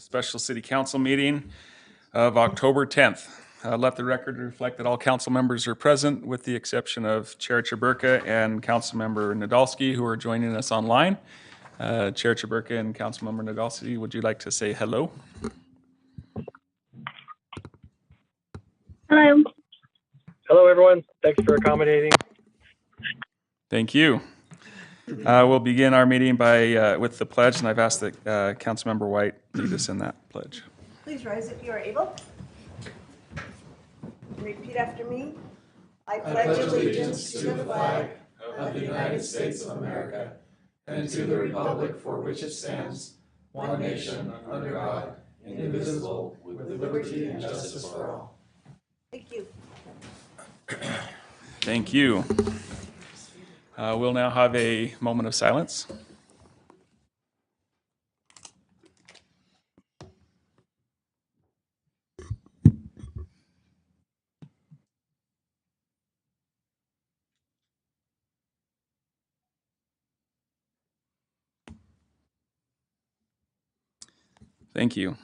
Special City Council meeting of October 10th. Let the record reflect that all council members are present with the exception of Chair Chaburka and Councilmember Nadolski, who are joining us online. Chair Chaburka and Councilmember Nadolski, would you like to say hello? Hello. Hello, everyone. Thanks for accommodating. Thank you. We'll begin our meeting with the pledge, and I've asked that Councilmember White lead us in that pledge. Please rise if you are able. Repeat after me. I pledge allegiance to the flag of the United States of America and to the republic for which it stands, one nation, under God, indivisible, with liberty and justice for all. Thank you. Thank you. We'll now have a moment of silence. Thank you.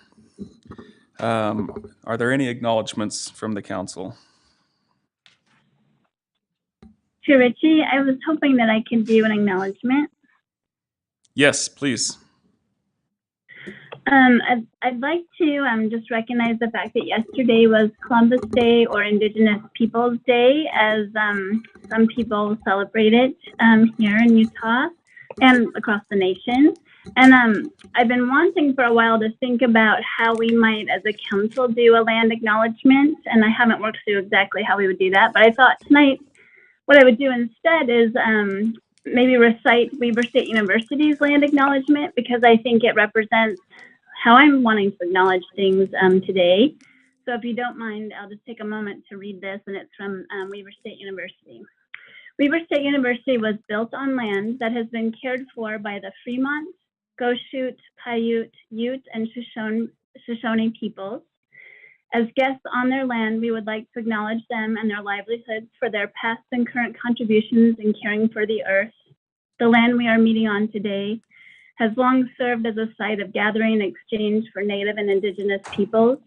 Are there any acknowledgements from the council? To Richie, I was hoping that I could do an acknowledgement. Yes, please. I'd like to just recognize the fact that yesterday was Columbus Day, or Indigenous Peoples Day, as some people celebrate it here in Utah and across the nation. And I've been wanting for a while to think about how we might, as a council, do a land acknowledgement, and I haven't worked through exactly how we would do that, but I thought tonight what I would do instead is maybe recite Weber State University's land acknowledgement, because I think it represents how I'm wanting to acknowledge things today. So if you don't mind, I'll just take a moment to read this, and it's from Weber State University. Weber State University was built on land that has been cared for by the Fremont, Goshute, Paiute, Ute, and Shoshone peoples. As guests on their land, we would like to acknowledge them and their livelihoods for their past and current contributions in caring for the earth. The land we are meeting on today has long served as a site of gathering and exchange for Native and Indigenous peoples,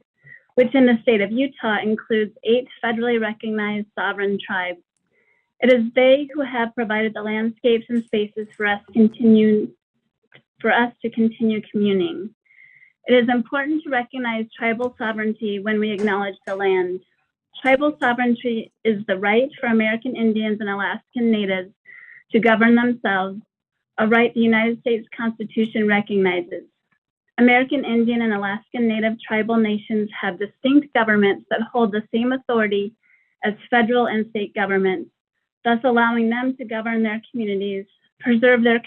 which in the state of Utah includes 8 federally recognized sovereign tribes. It is they who have provided the landscapes and spaces for us to continue communing. It is important to recognize tribal sovereignty when we acknowledge the land. Tribal sovereignty is the right for American Indians and Alaskan Natives to govern themselves, a right the United States Constitution recognizes. American Indian and Alaskan Native tribal nations have distinct governments that hold the same authority as federal and state governments, thus allowing them to govern their communities, preserve their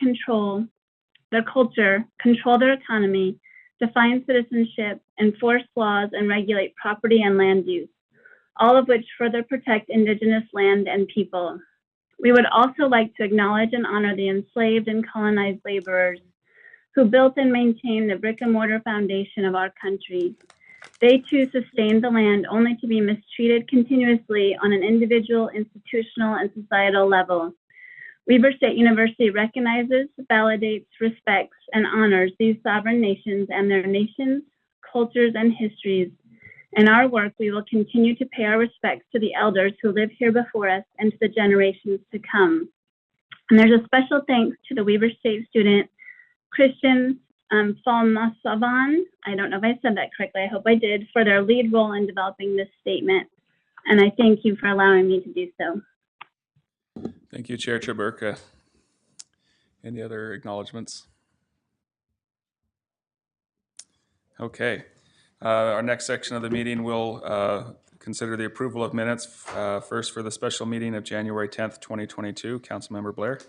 culture, control their economy, define citizenship, enforce laws, and regulate property and land use, all of which further protect Indigenous land and people. We would also like to acknowledge and honor the enslaved and colonized laborers who built and maintained the brick and mortar foundation of our country. They too sustained the land only to be mistreated continuously on an individual, institutional, and societal level. Weber State University recognizes, validates, respects, and honors these sovereign nations and their nations, cultures, and histories. In our work, we will continue to pay our respects to the elders who lived here before us and to the generations to come. And there's a special thanks to the Weber State student, Christian Falmasavan, I don't know if I said that correctly, I hope I did, for their lead role in developing this statement. And I thank you for allowing me to do so. Thank you, Chair Chaburka. Any other acknowledgements? Okay. Our next section of the meeting will consider the approval of minutes. First, for the special meeting of January 10th, 2022. Councilmember Blair.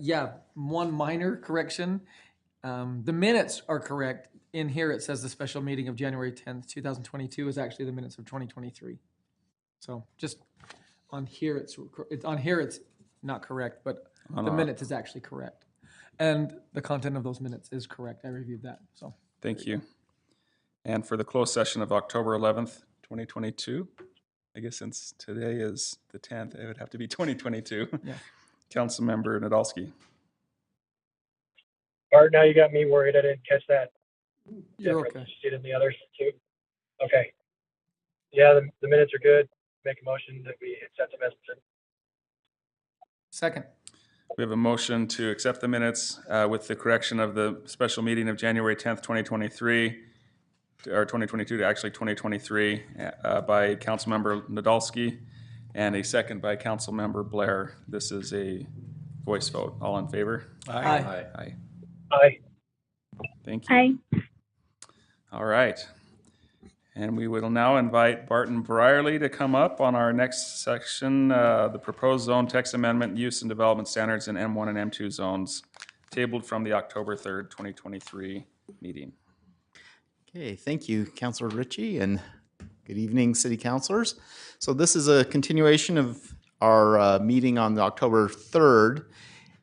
Yeah, one minor correction. The minutes are correct. In here, it says the special meeting of January 10th, 2022 is actually the minutes of 2023. So just on here, it's not correct, but the minutes is actually correct. And the content of those minutes is correct. I reviewed that. So thank you. And for the closed session of October 11th, 2022, I guess since today is the 10th, it would have to be 2022. Yeah. Councilmember Nadolski. Art, now you got me worried. I didn't catch that. You're difference? okay. Did you see it in the others too? Okay. Yeah, the minutes are good. Make a motion that we accept them as written. Second. We have a motion to accept the minutes with the correction of the special meeting of January 10th, 2023, or 2022 to actually 2023, by Councilmember Nadolski, and a second by Councilmember Blair. This is a voice vote. All in favor? Aye. Aye. Aye. Thank you. Aye. All right. And we will now invite Barton Brierly to come up on our next section, the proposed zone text amendment, use and development standards in M1 and M2 zones, tabled from the October 3rd, 2023 meeting. Okay, thank you, Councilor Ritchie, and good evening, City Councilors. So this is a continuation of our meeting on October 3rd.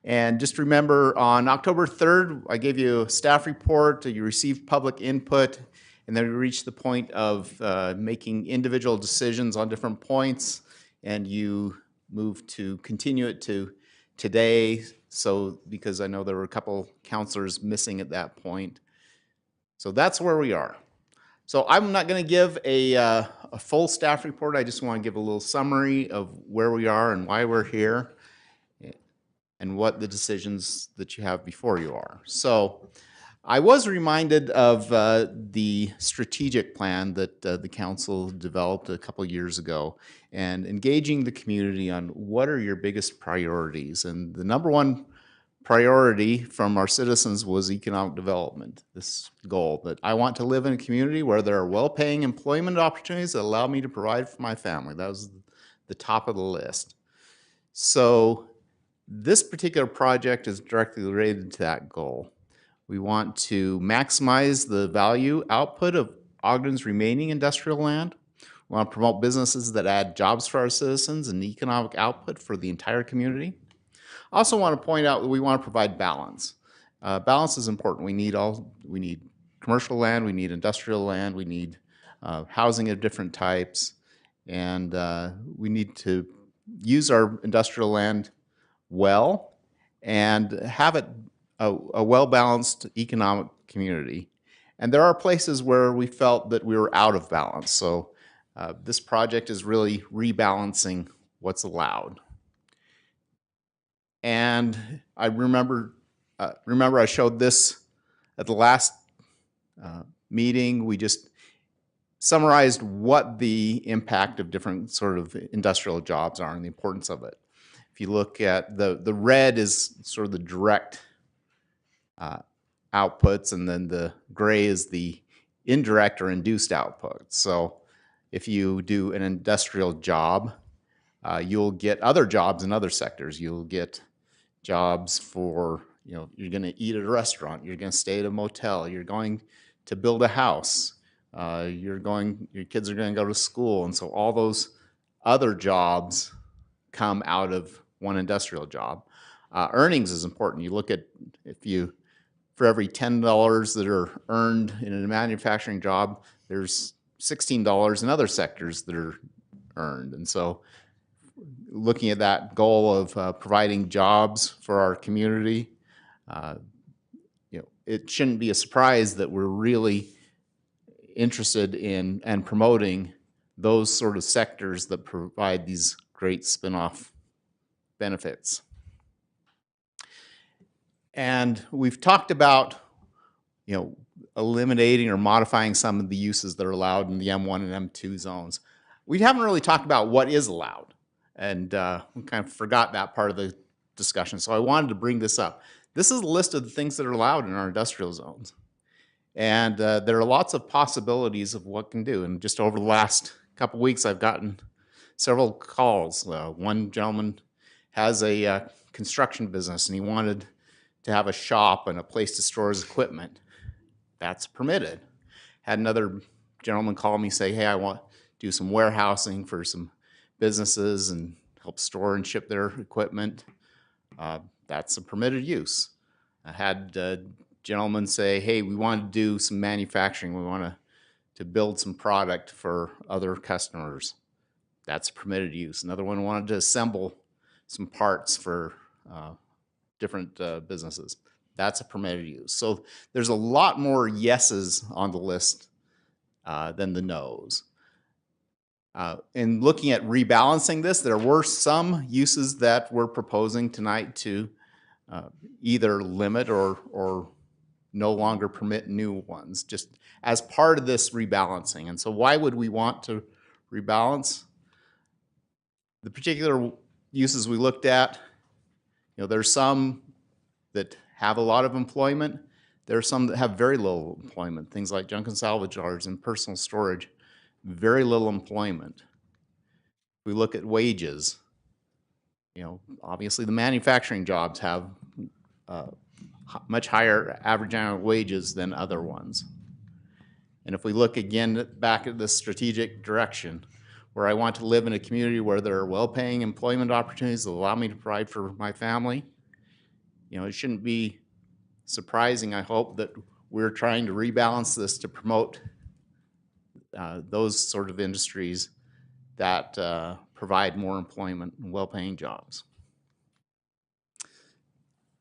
And just remember, on October 3rd, I gave you a staff report, you received public input, and then we reached the point of making individual decisions on different points, and you moved to continue it to today, so because I know there were a couple councilors missing at that point. So that's where we are. So I'm not going to give a full staff report. I just want to give a little summary of where we are and why we're here and what the decisions that you have before you are. So I was reminded of the strategic plan that the council developed a couple years ago and engaging the community on what are your biggest priorities. And the number one priority from our citizens was economic development, this goal that I want to live in a community where there are well-paying employment opportunities that allow me to provide for my family. That was the top of the list. So this particular project is directly related to that goal. We want to maximize the value output of Ogden's remaining industrial land. We want to promote businesses that add jobs for our citizens and economic output for the entire community. I also want to point out that we want to provide balance. Balance is important. We need commercial land, we need industrial land, we need housing of different types, and we need to use our industrial land well and have it a well-balanced economic community. And there are places where we felt that we were out of balance. So this project is really rebalancing what's allowed. And I remember I showed this at the last meeting. We just summarized what the impact of different sort of industrial jobs are and the importance of it. If you look at the red is sort of the direct outputs, and then the gray is the indirect or induced output. So if you do an industrial job, you'll get other jobs in other sectors. You'll get jobs for, you're going to eat at a restaurant, you're going to stay at a motel, you're going to build a house, your kids are going to go to school. And so all those other jobs come out of one industrial job. Earnings is important. You look at, for every $10 that are earned in a manufacturing job, there's $16 in other sectors that are earned. And so looking at that goal of providing jobs for our community, it shouldn't be a surprise that we're really interested in and promoting those sort of sectors that provide these great spin-off benefits. And we've talked about, eliminating or modifying some of the uses that are allowed in the M1 and M2 zones. We haven't really talked about what is allowed, and we kind of forgot that part of the discussion. So I wanted to bring this up. This is a list of the things that are allowed in our industrial zones. And there are lots of possibilities of what can do. And just over the last couple of weeks, I've gotten several calls. One gentleman has a construction business, and he wanted to have a shop and a place to store his equipment. That's permitted. Had another gentleman call me, say, hey, I want to do some warehousing for some businesses and help store and ship their equipment. That's a permitted use. I had a gentleman say, hey, we want to do some manufacturing. We want to build some product for other customers. That's permitted use. Another one wanted to assemble some parts for different businesses. That's a permitted use. So there's a lot more yeses on the list than the nos. In looking at rebalancing this, there were some uses that we're proposing tonight to either limit or no longer permit new ones, just as part of this rebalancing. And so why would we want to rebalance? The particular uses we looked at, there's some that have a lot of employment. There are some that have very little employment, things like junk and salvage yards and personal storage, very little employment. We look at wages. Obviously the manufacturing jobs have much higher average annual wages than other ones. And if we look again back at the strategic direction, where I want to live in a community where there are well-paying employment opportunities that allow me to provide for my family, it shouldn't be surprising, I hope, that we're trying to rebalance this to promote those sort of industries that provide more employment and well-paying jobs.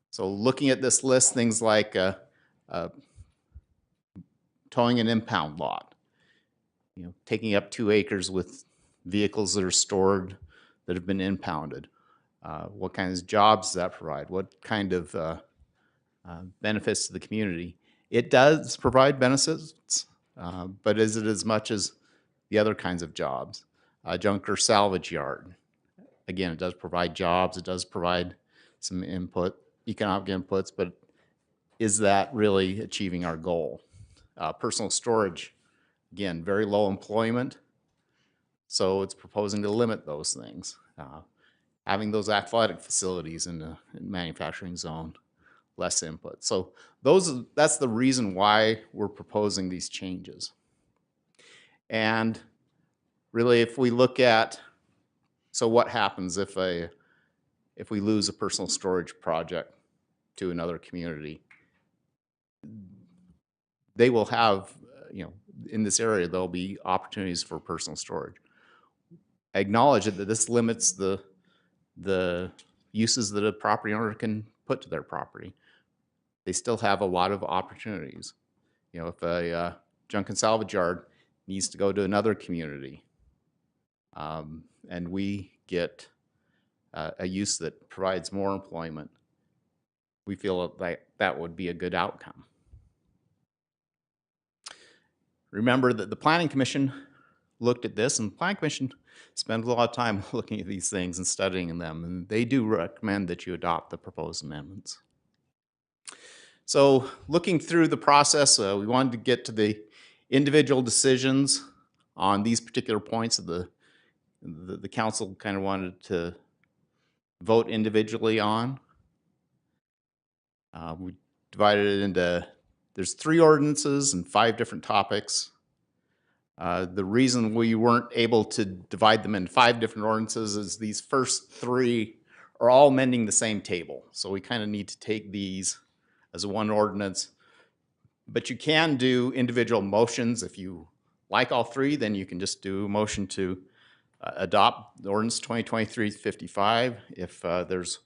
So looking at this list, things like towing an impound lot, taking up 2 acres with vehicles that are stored that have been impounded. What kinds of jobs does that provide? What kind of benefits to the community? It does provide benefits, but is it as much as the other kinds of jobs? Junk or salvage yard. Again, it does provide jobs. It does provide some economic inputs, but is that really achieving our goal? Personal storage, again, very low employment, so it's proposing to limit those things. Having those athletic facilities in the manufacturing zone, less input. So that's the reason why we're proposing these changes. And really, if we look at, so what happens if we lose a personal storage project to another community? They will have, in this area, there'll be opportunities for personal storage. Acknowledge that this limits the uses that a property owner can put to their property. They still have a lot of opportunities. If a junk and salvage yard needs to go to another community, and we get a use that provides more employment, we feel like that would be a good outcome. Remember that the Planning Commission looked at this, and the Planning Commission spent a lot of time looking at these things and studying them, and they do recommend that you adopt the proposed amendments. So looking through the process, we wanted to get to the individual decisions on these particular points of the council kind of wanted to vote individually on. We divided it into, there's 3 ordinances and 5 different topics. The reason we weren't able to divide them in 5 different ordinances is these first 3 are all amending the same table. So we kind of need to take these as one ordinance. But you can do individual motions. If you like all 3, then you can just do a motion to adopt the ordinance 2023-55. If there's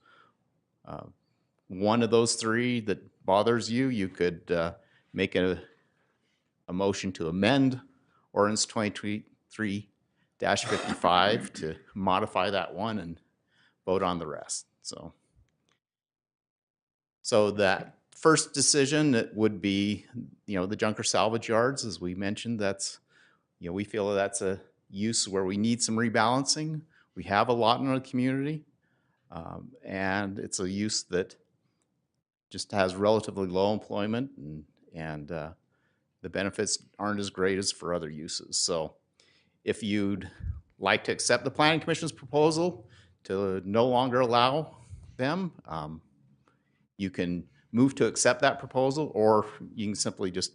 one of those 3 that bothers you, you could make a motion to amend ordinance 2023-55 to modify that one and vote on the rest. So that first decision, it would be, the junk or salvage yards, as we mentioned. That's, we feel that's a use where we need some rebalancing. We have a lot in our community, and it's a use that just has relatively low employment, and the benefits aren't as great as for other uses. So if you'd like to accept the Planning Commission's proposal to no longer allow them, you can move to accept that proposal, or you can simply just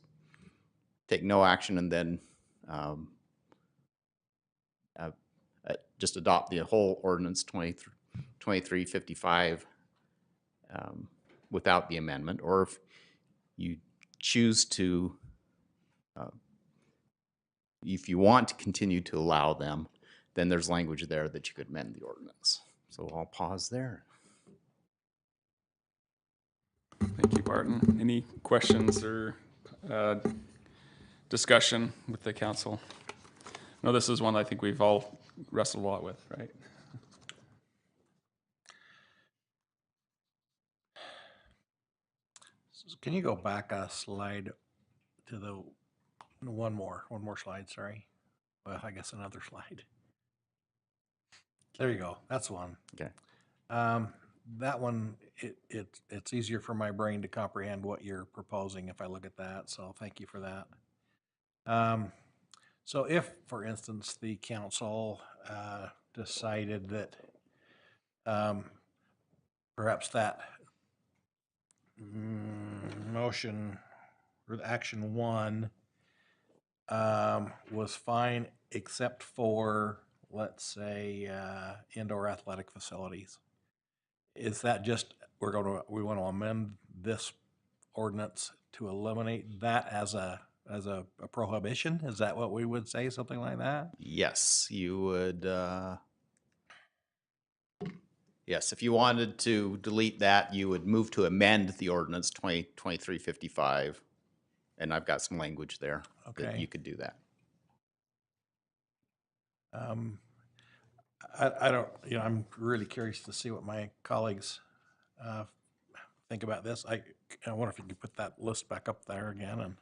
take no action and then just adopt the whole ordinance 23-55 without the amendment. Or if you choose to, if you want to continue to allow them, then there's language there that you could amend the ordinance. So I'll pause there. Thank you, Barton. Any questions or discussion with the council? No, this is one I think we've all wrestled a lot with, right? Can you go back a slide to the one more slide? Sorry. Well, I guess another slide. There you go. That's one. Okay. That one, it's easier for my brain to comprehend what you're proposing if I look at that. So thank you for that. So if, for instance, the council decided that perhaps that motion or the action one was fine except for, let's say, indoor athletic facilities. Is that just, we want to amend this ordinance to eliminate that as a prohibition? Is that what we would say, something like that? Yes, you would. Yes, if you wanted to delete that, you would move to amend the ordinance 2355. And I've got some language there that Okay. you could do that. I don't, I'm really curious to see what my colleagues think about this. I wonder if you could put that list back up there again, and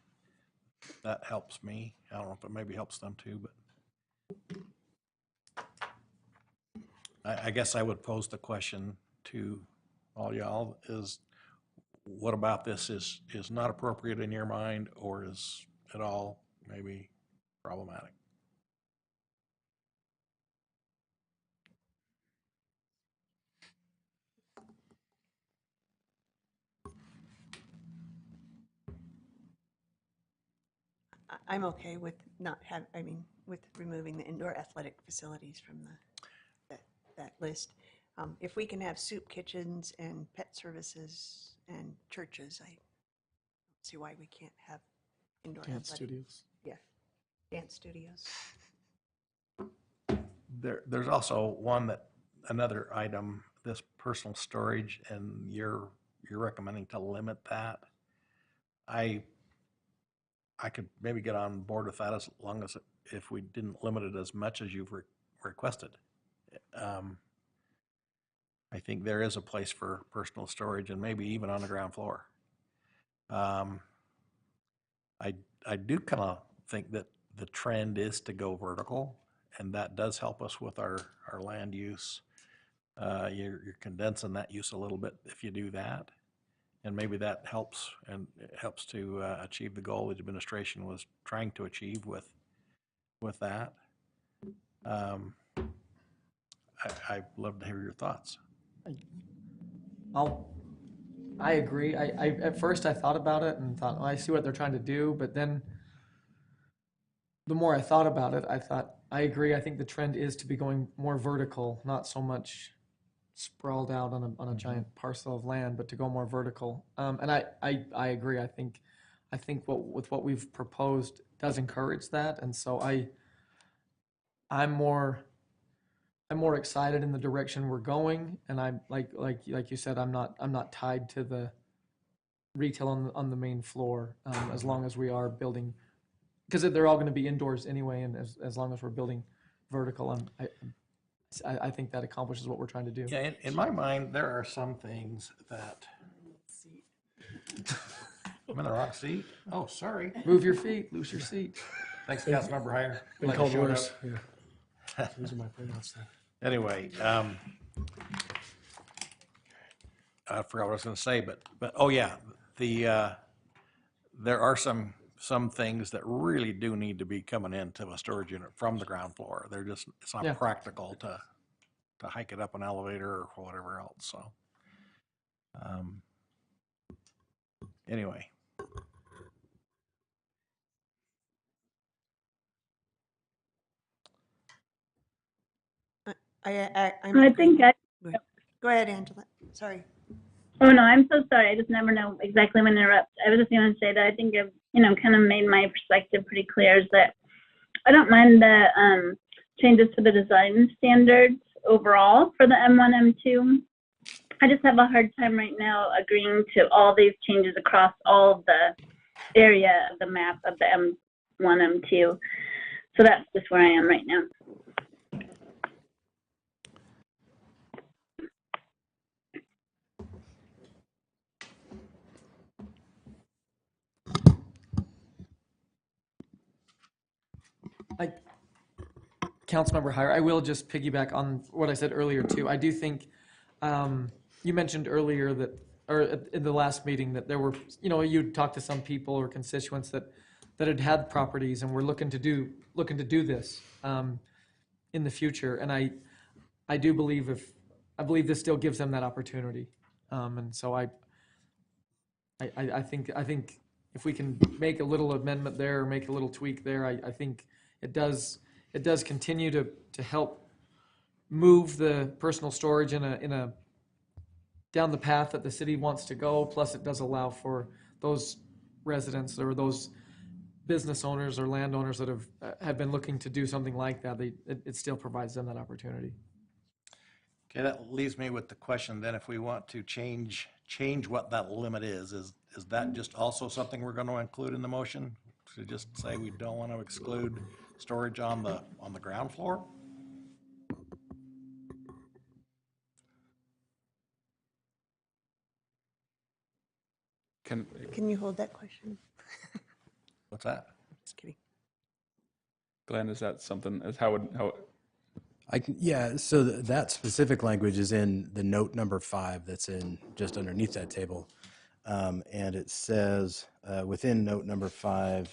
that helps me. I don't know if it maybe helps them too, but I guess I would pose the question to all y'all is, what about this is not appropriate in your mind, or is it all maybe problematic? I'm okay with not have, with removing the indoor athletic facilities from that list. If we can have soup kitchens and pet services and churches, I don't see why we can't have indoor Dance athletic. studios. Yeah, dance studios. There's also another item, this personal storage, and you're recommending to limit that. I could maybe get on board with that as long as if we didn't limit it as much as you've requested. I think there is a place for personal storage, and maybe even on the ground floor. I do kind of think that the trend is to go vertical, and that does help us with our land use. You're condensing that use a little bit if you do that, and maybe that helps, and it helps to achieve the goal the administration was trying to achieve with that. I'd love to hear your thoughts. I agree. I at first I thought about it and thought, I see what they're trying to do, but then the more I thought about it, I thought, I agree. I think the trend is to be going more vertical, not so much sprawled out on a giant parcel of land, but to go more vertical. And I agree. I think what we've proposed does encourage that, and so I'm more excited in the direction we're going, and I'm like you said, I'm not tied to the retail on the main floor, as long as we are building, because they're all going to be indoors anyway, and as long as we're building vertical, I think that accomplishes what we're trying to do. Yeah, in my mind, there are some things that. I'm in the wrong seat. Oh, sorry. Move your feet, loose your seat. Thanks, Councilmember Heyer. Been Glad you called showed worse. up. Yeah. Those are my pronouns there. Anyway, I forgot what I was going to say, but oh yeah, there are some things that really do need to be coming into a storage unit from the ground floor. It's not Yeah. practical to hike it up an elevator or whatever else. So, anyway. I think Go ahead, Angela. Sorry. Oh no, I'm so sorry. I just never know exactly when to interrupt. I was just going to say that I think I've, kind of made my perspective pretty clear, is that I don't mind the changes to the design standards overall for the M1, M2. I just have a hard time right now agreeing to all these changes across all of the area of the map of the M1, M2. So that's just where I am right now. Councilmember Heyer, I will just piggyback on what I said earlier too. I do think you mentioned earlier that, or in the last meeting, that there were, you'd talked to some people or constituents that had properties and were looking to do this in the future. And I do believe I believe this still gives them that opportunity. And so I think if we can make a little amendment there or make a little tweak there, I think it does continue to help move the personal storage in a down the path that the city wants to go. Plus, it does allow for those residents or those business owners or landowners that have been looking to do something like that. It still provides them that opportunity. Okay, that leaves me with the question then, if we want to change what that limit is that just also something we're going to include in the motion? To just say we don't want to exclude storage on the ground floor? Can you hold that question? What's that? Just kidding. Glenn, is that something, Yeah, so that specific language is in the note number 5 that's in just underneath that table. And it says, within note number 5,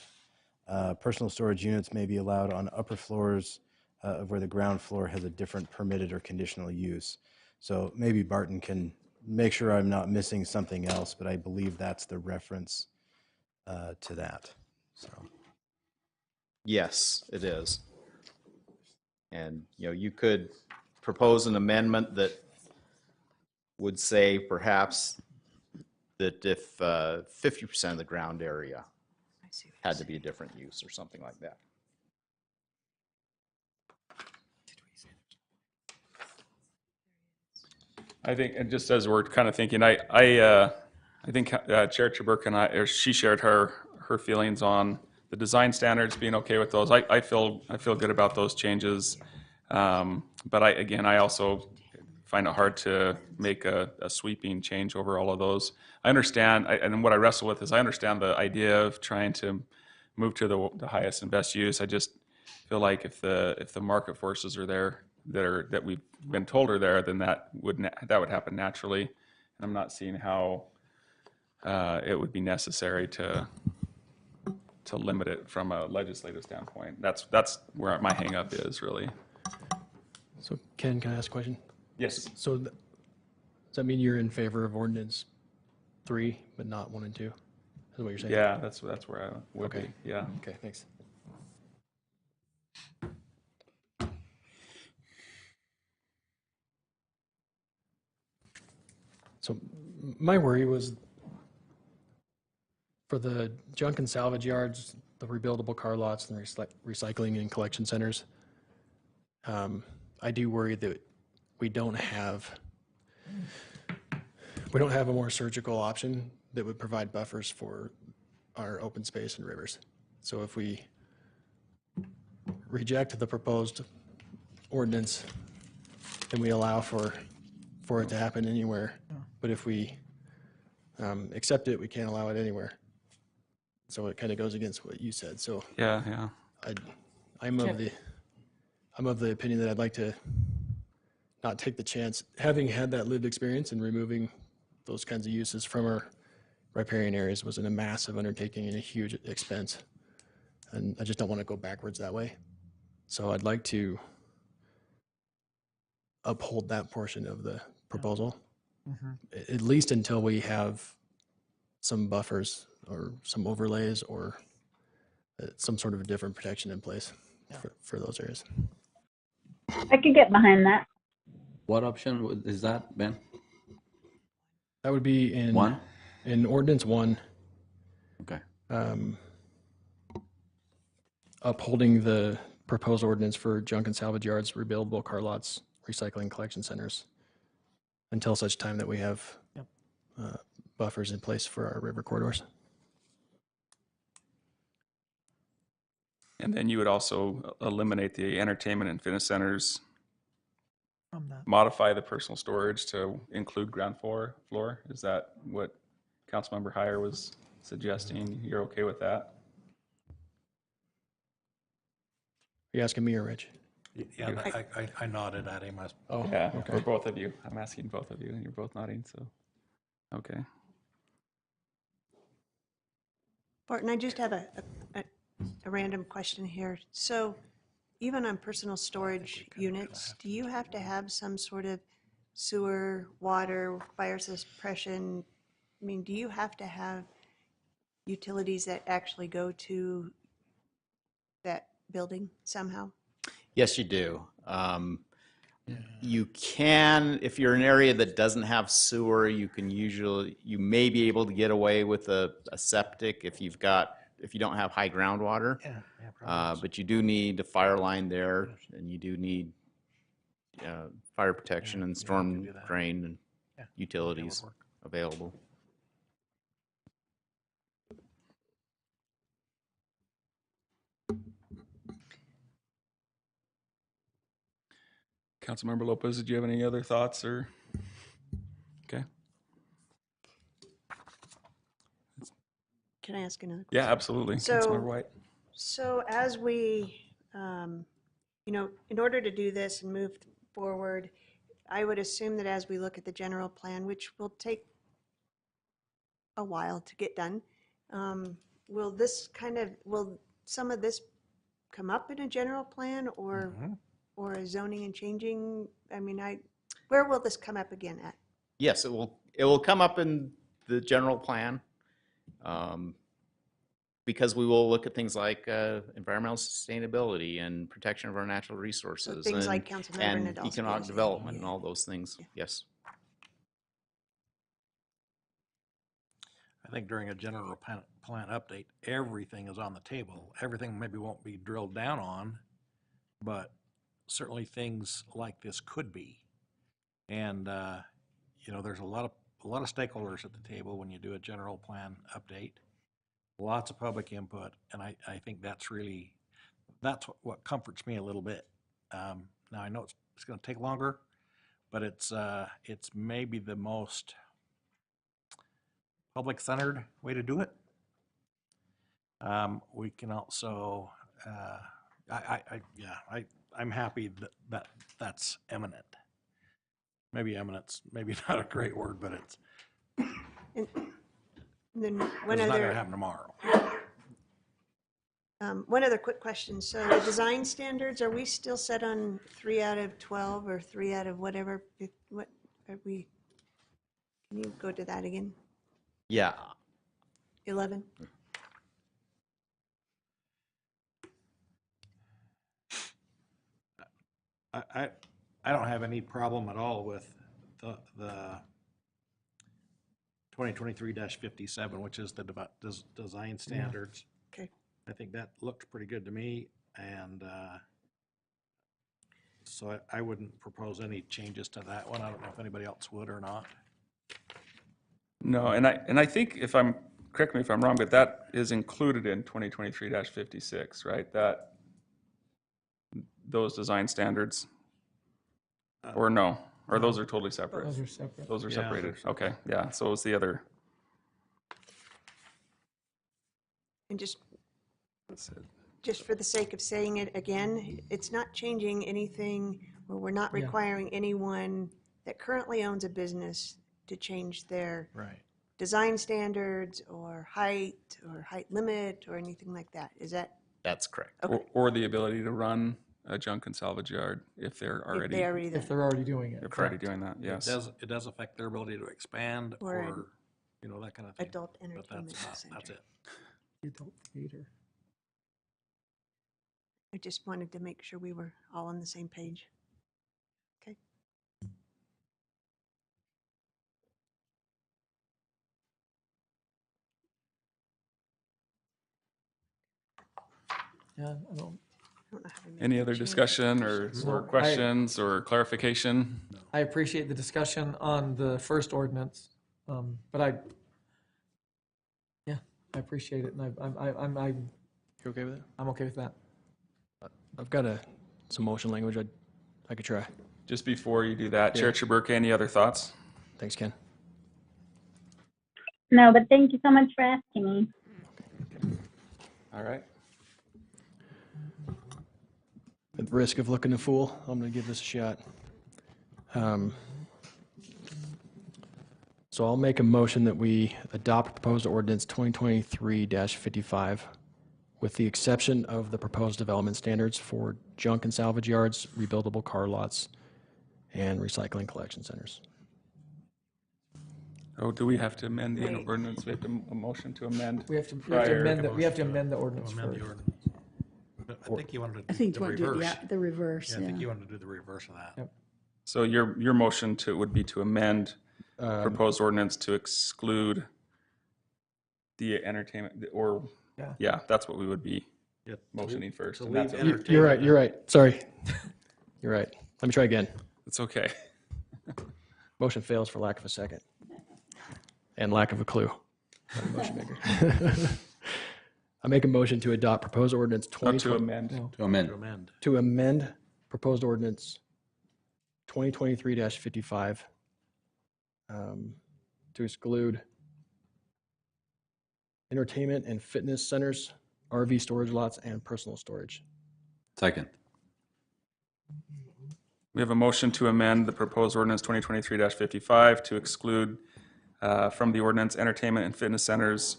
personal storage units may be allowed on upper floors of where the ground floor has a different permitted or conditional use. So maybe Barton can make sure I'm not missing something else, but I believe that's the reference to that. So. Yes, it is. And, you could propose an amendment that would say perhaps that if 50% of the ground area I see what had you're to be a different use or something like that. I think, and just as we're kind of thinking, I think Chair Chaburka and she shared her feelings on the design standards, being okay with those. I feel good about those changes, but I also find it hard to make a sweeping change over all of those. I understand, and what I wrestle with is I understand the idea of trying to move to the highest and best use. I just feel like if the market forces are there that we've been told are there, then that would happen naturally. And I'm not seeing how it would be necessary to limit it from a legislative standpoint. That's where my hang up is, really. So Ken, can I ask a question? Yes. So does that mean you're in favor of ordinance 3, but not 1 and 2? Is what you're saying? Yeah, that's where I would Okay. be. Yeah. Okay, thanks. So my worry was for the junk and salvage yards, the rebuildable car lots, and recycling and collection centers. I do worry that we don't have a more surgical option that would provide buffers for our open space and rivers. So if we reject the proposed ordinance, then we allow for it to happen anywhere. But if we accept it, we can't allow it anywhere. So it kind of goes against what you said. So Yeah. I'm of the opinion that I'd like to not take the chance, having had that lived experience and removing those kinds of uses from our riparian areas was a massive undertaking and a huge expense. And I just don't want to go backwards that way. So I'd like to uphold that portion of the proposal, at least until we have some buffers or some overlays or some sort of a different protection in place for those areas. I could get behind that. What option is that, Ben? That would be in 1? in ordinance 1. Okay. Upholding the proposed ordinance for junk and salvage yards, rebuildable car lots, recycling collection centers. until such time that we have Yep. buffers in place for our river corridors. And then you would also eliminate the entertainment and fitness centers, From that. modify the personal storage to include ground floor. Is that what Councilmember Heyer was suggesting? You're okay with that? Are you asking me or Rich? Yeah, I nodded at him. Oh, Yeah, okay. for both of you. I'm asking both of you, and you're both nodding, so, okay. Barton, I just have a random question here. So even on personal storage units, do you have to have some sort of sewer, water, fire suppression? I mean, do you have to have utilities that actually go to that building somehow? Yes, you do. You can, if you're in an area that doesn't have sewer, you may be able to get away with a septic if you don't have high groundwater. But you do need a fire line there, and you do need fire protection and storm drain and utilities available. Councilmember Lopez, did you have any other thoughts or? Okay. Can I ask another question? Yeah, absolutely. So- Councilmember White. So as we, in order to do this and move forward, I would assume that as we look at the general plan, which will take a while to get done, will some of this come up in a general plan or a zoning and changing? I mean, where will this come up again at? Yes, it will come up in the general plan. Because we will look at things like environmental sustainability and protection of our natural resources. So things like and Councilmember Nadolski economic was saying, development and yeah. all those things, yes. I think during a general plan update, everything is on the table. Everything maybe won't be drilled down on, but certainly things like this could be. And, there's a lot of stakeholders at the table when you do a general plan update. Lots of public input, and I think that's what comforts me a little bit. Now, I know it's gonna take longer, but it's maybe the most public-centered way to do it. We can also, I'm happy that that's imminent. Maybe eminence, maybe not a great word, but it's And then not gonna happen tomorrow. one other quick question. So the design standards, are we still set on 3 out of 12 or 3 out of whatever? What are we? Can you go to that again? Yeah, 11? I don't have any problem at all with the 2023-57, which is the design standards. Okay. I think that looks pretty good to me, and so I wouldn't propose any changes to that one. I don't know if anybody else would or not. No, and I think correct me if I'm wrong, but that is included in 2023-56, right? Those design standards? Or no? Or those are totally separate? Those are separate. Those are Yeah, separated. Okay, yeah, so it's the other. And just for the sake of saying it again, it's not changing anything, or we're not Yeah. requiring anyone that currently owns a business to change their Right. design standards or height limit or anything like that. Is that? that's correct. Okay. Or the ability to run a junk and salvage yard if they're If already, they're already there. If they're already doing it. if they're already doing that, yes. It does affect their ability to expand Or or, that kind of thing. Adult But entertainment that's center. it. Adult theater. I just wanted to make sure we were all on the same page. Okay. Yeah, I don't. don't know how to make Any that other change. discussion or questions or clarification? I appreciate the discussion on the first ordinance, but I appreciate it, and I'm You okay with it? okay with that. I've got some motion language I could try. Just before you do that, Yeah. Chair Chaburka, any other thoughts? Thanks, Ken. No, but thank you so much for asking me. All right. At the risk of looking a fool, I'm going to give this a shot. So I'll make a motion that we adopt proposed ordinance 2023-55 with the exception of the proposed development standards for junk and salvage yards, rebuildable car lots, and recycling collection centers. Oh, do we have to amend the Wait. ordinance? We have to, a motion to amend? We have to Prior- amend the ordinance Amend the first. ordinance. But I think you wanted to I do think the you want to do reverse. the reverse, Yeah, I think yeah. you wanted to do the reverse of that. Yep. So your motion would be to amend proposed ordinance to exclude the entertainment, or, Yeah. yeah, that's what we would be Yeah, motioning first. to and leave that's- entertainment. You're right. Sorry. You're right. Let me try again. It's okay. Motion fails for lack of a second and lack of a clue. by the motion maker. I make a motion to adopt proposed ordinance Not to 2020 amend. To amend. To amend. to amend proposed ordinance 2023-55 to exclude entertainment and fitness centers, RV storage lots, and personal storage. Second. We have a motion to amend the proposed ordinance 2023-55 to exclude from the ordinance entertainment and fitness centers,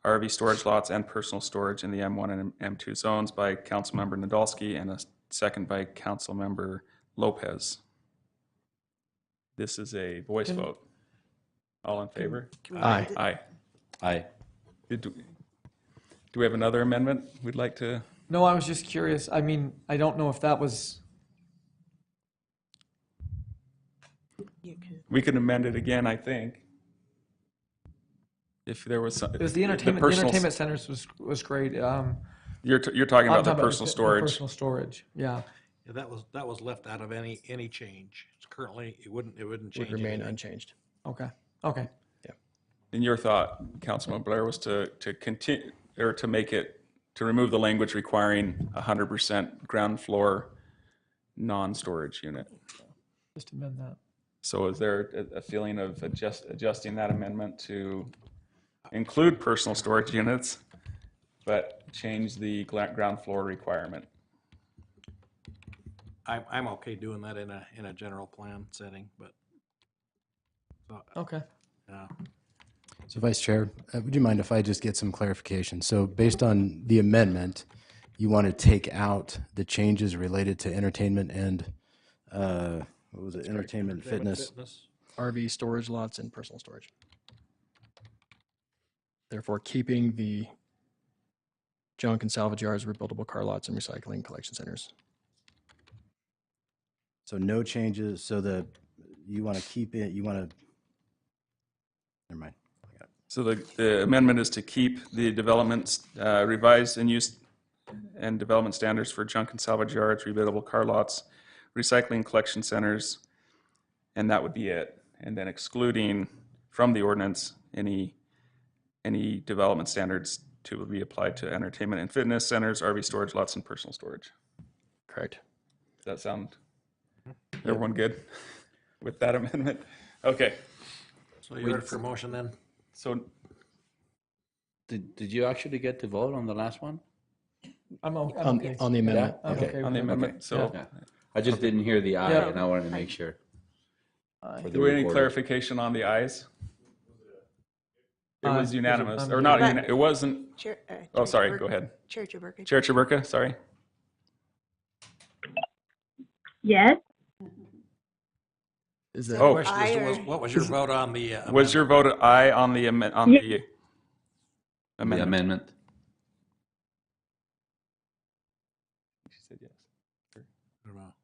RV storage lots, and personal storage in the M1 and M2 zones by Councilmember Nadolski and a second by Councilmember Lopez. This is a voice vote. All in favor? Can we Aye. amend it? Aye. Aye. Do we have another amendment we'd like to? No, I was just curious. I mean, I don't know if that was, You could- We could amend it again, I think. If there was some. it was the entertainment centers was great. You're talking about the personal the storage. Personal storage, yeah. Yeah, that was left out of any change. It's currently, it wouldn't Would change remain anything. unchanged. Okay. And your thought, Councilman Blair, was to continue, or to make it, to remove the language requiring 100% ground floor non-storage unit. Just amend that. So is there a feeling of adjusting that amendment to include personal storage units, but change the ground floor requirement? I'm okay doing that in a general plan setting, but. Okay. Yeah. So Vice Chair, would you mind if I just get some clarification? So based on the amendment, you want to take out the changes related to entertainment and, what was it, entertainment, fitness? RV storage lots and personal storage. Therefore, keeping the junk and salvage yards, rebuildable car lots, and recycling collection centers. So no changes, so you want to keep it, you want to, never mind. So the amendment is to keep the developments, revised and use and development standards for junk and salvage yards, rebuildable car lots, recycling collection centers, and that would be it. And then excluding from the ordinance any development standards to be applied to entertainment and fitness centers, RV storage lots, and personal storage. Correct. Does that sound, everyone good with that amendment? Okay, So you ready for motion then? so Did you actually get to vote on the last one? I'm On okay. the amendment. I'm Okay. okay on the with that. amendment, so Yeah. I just didn't hear the aye, Yeah. and I wanted to make sure. Aye. for the do we have any recording. clarification on the ayes? It Aye. was unanimous, I'm or good. not, it wasn't, Chair. oh, Chair sorry, Chaburka- go ahead. Chair Chaburka. Chair Chaburka, sorry. Yes. Is The that, Oh. question Aye is, or- what was your vote on the? Was your vote aye on the on Yeah. the The amendment? amendment? She said yes. amendment?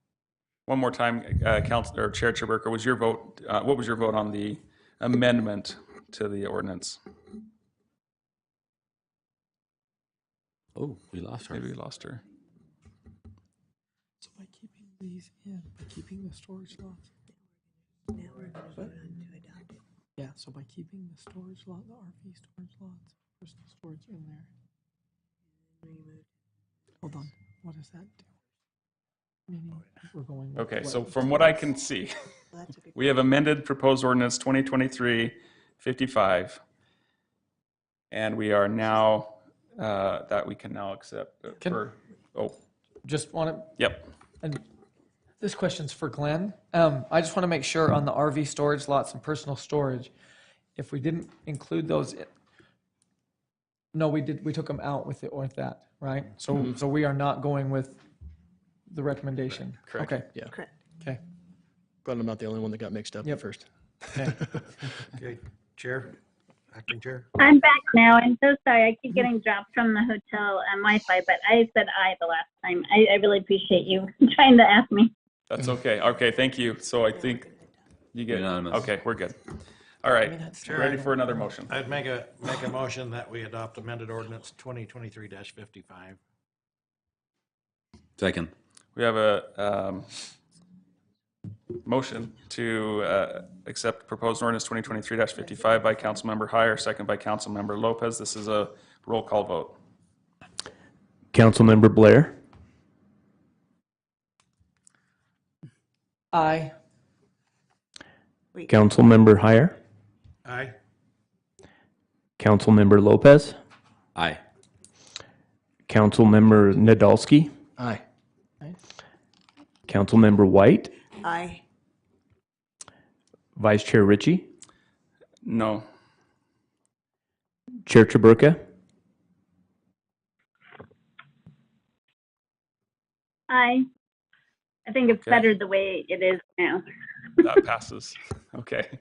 One more time, Council, or Chair Chaburka, was your vote, what was your vote on the amendment to the ordinance? Oh, we lost her. Maybe we lost her. by keeping these in, by keeping the storage lots. Now we're going to vote on to adopt it. Yeah, so by keeping the storage lot, the RV storage lots, personal storage in there. Hold on, what does that do? Meaning we're going with Okay, what- so from what I can see, Well, that's a good we have amended proposed ordinance 2023-55. And we are now, that we can now accept Just want to, yep. and this question's for Glenn. I just want to make sure on the RV storage lots and personal storage, if we didn't include those, no, we did, we took them out with it, with that, right? So, so we are not going with the recommendation. Correct. Okay, Yeah. Correct. okay, Glad I'm not the only one that got mixed up Yep. at first. okay. Okay, Chair, Acting Chair? I'm back now. I'm so sorry. I keep getting dropped from the hotel Wi-Fi, but I said I the last time. I really appreciate you trying to ask me. That's okay. Okay, thank you. So I think you get, Unanimous. okay, we're good. All right, Chair, ready for another motion? I'd make a motion that we adopt amended ordinance 2023-55. Second. We have a motion to accept proposed ordinance 2023-55 by Councilmember Hyer, second by Councilmember Lopez. This is a roll call vote. Councilmember Blair, Aye. Councilmember Hyer, Aye. Councilmember Lopez, Aye. Councilmember Nadolski, Aye. Councilmember White, Aye. Vice Chair Ritchie, No. Chair Chaburka, I think it's Okay. better the way it is now. That passes. Okay.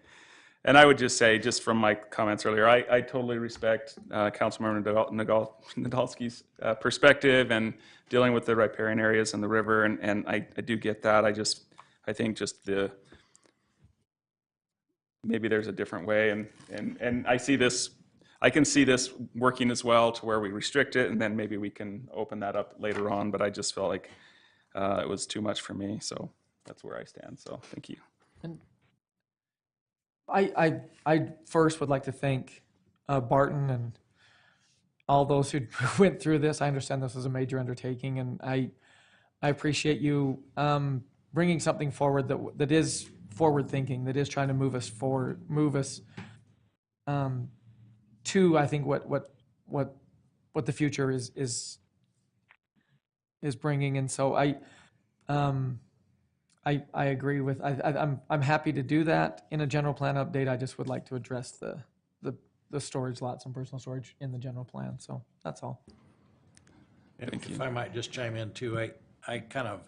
And I would just say, just from my comments earlier, I totally respect Councilmember Nadolski's perspective and dealing with the riparian areas and the river, and I do get that. I think just maybe there's a different way, and I can see this working as well to where we restrict it, and then maybe we can open that up later on, but I just felt like it was too much for me, so that's where I stand, so thank you. And I first would like to thank Barton and all those who went through this. I understand this is a major undertaking, and I appreciate you bringing something forward that is forward thinking, that is trying to move us forward, move us to, I think, what the future is bringing. And so I agree with, I'm happy to do that in a general plan update. I just would like to address the storage lots and personal storage in the general plan. So that's all. Thank you. If I might just chime in too, I kind of,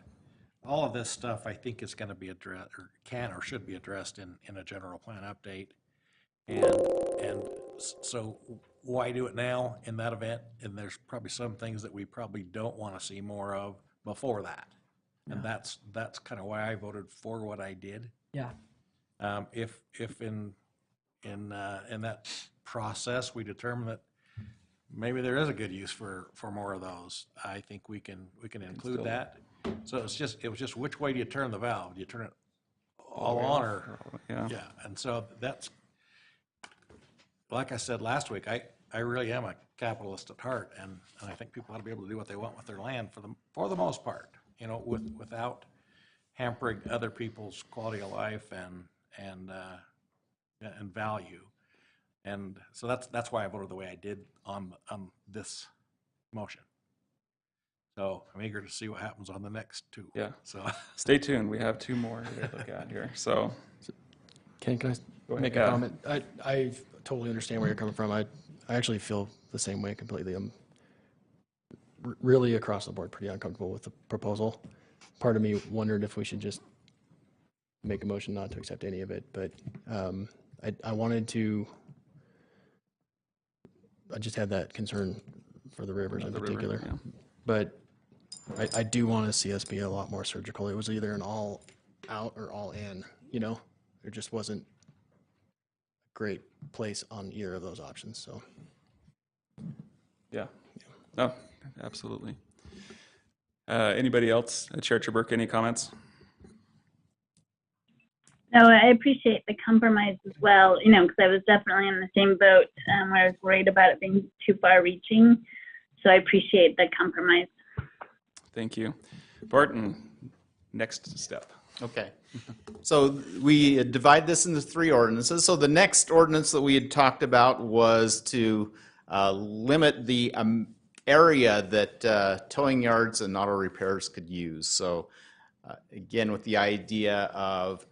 all of this stuff I think is going to be addressed, or can or should be addressed in a general plan update. And so why do it now in that event? And there's probably some things that we probably don't want to see more of before that. And that's kind of why I voted for what I did. Yeah. If in that process we determine that maybe there is a good use for more of those, I think we can include that. So it was just which way do you turn the valve? Do you turn it all on or? Yeah. Yeah, and so that's, like I said last week, I really am a capitalist at heart, and I think people ought to be able to do what they want with their land for the most part, you know, without hampering other people's quality of life and value. And so that's why I voted the way I did on this motion. So I'm eager to see what happens on the next two. Yeah. So Stay tuned. We have two more to look at here. So Can I Go ahead. make a Yeah. comment? I totally understand where you're coming from. I actually feel the same way completely. I'm really across the board pretty uncomfortable with the proposal. Part of me wondered if we should just make a motion not to accept any of it, but I wanted to, I just had that concern for the rivers in the river, particular. yeah. But I do want to see us be a lot more surgical. It was either an all out or all in, you know? There just wasn't a great place on either of those options, so. Yeah. No, absolutely. Anybody else? Chair Chaburka, any comments? No, I appreciate the compromise as well, because I was definitely in the same boat where I was worried about it being too far reaching. So I appreciate the compromise. Thank you. Barton, next step. Okay. So we divide this into 3 ordinances. So the next ordinance that we had talked about was to limit the area that towing yards and auto repairs could use. So again, with the idea of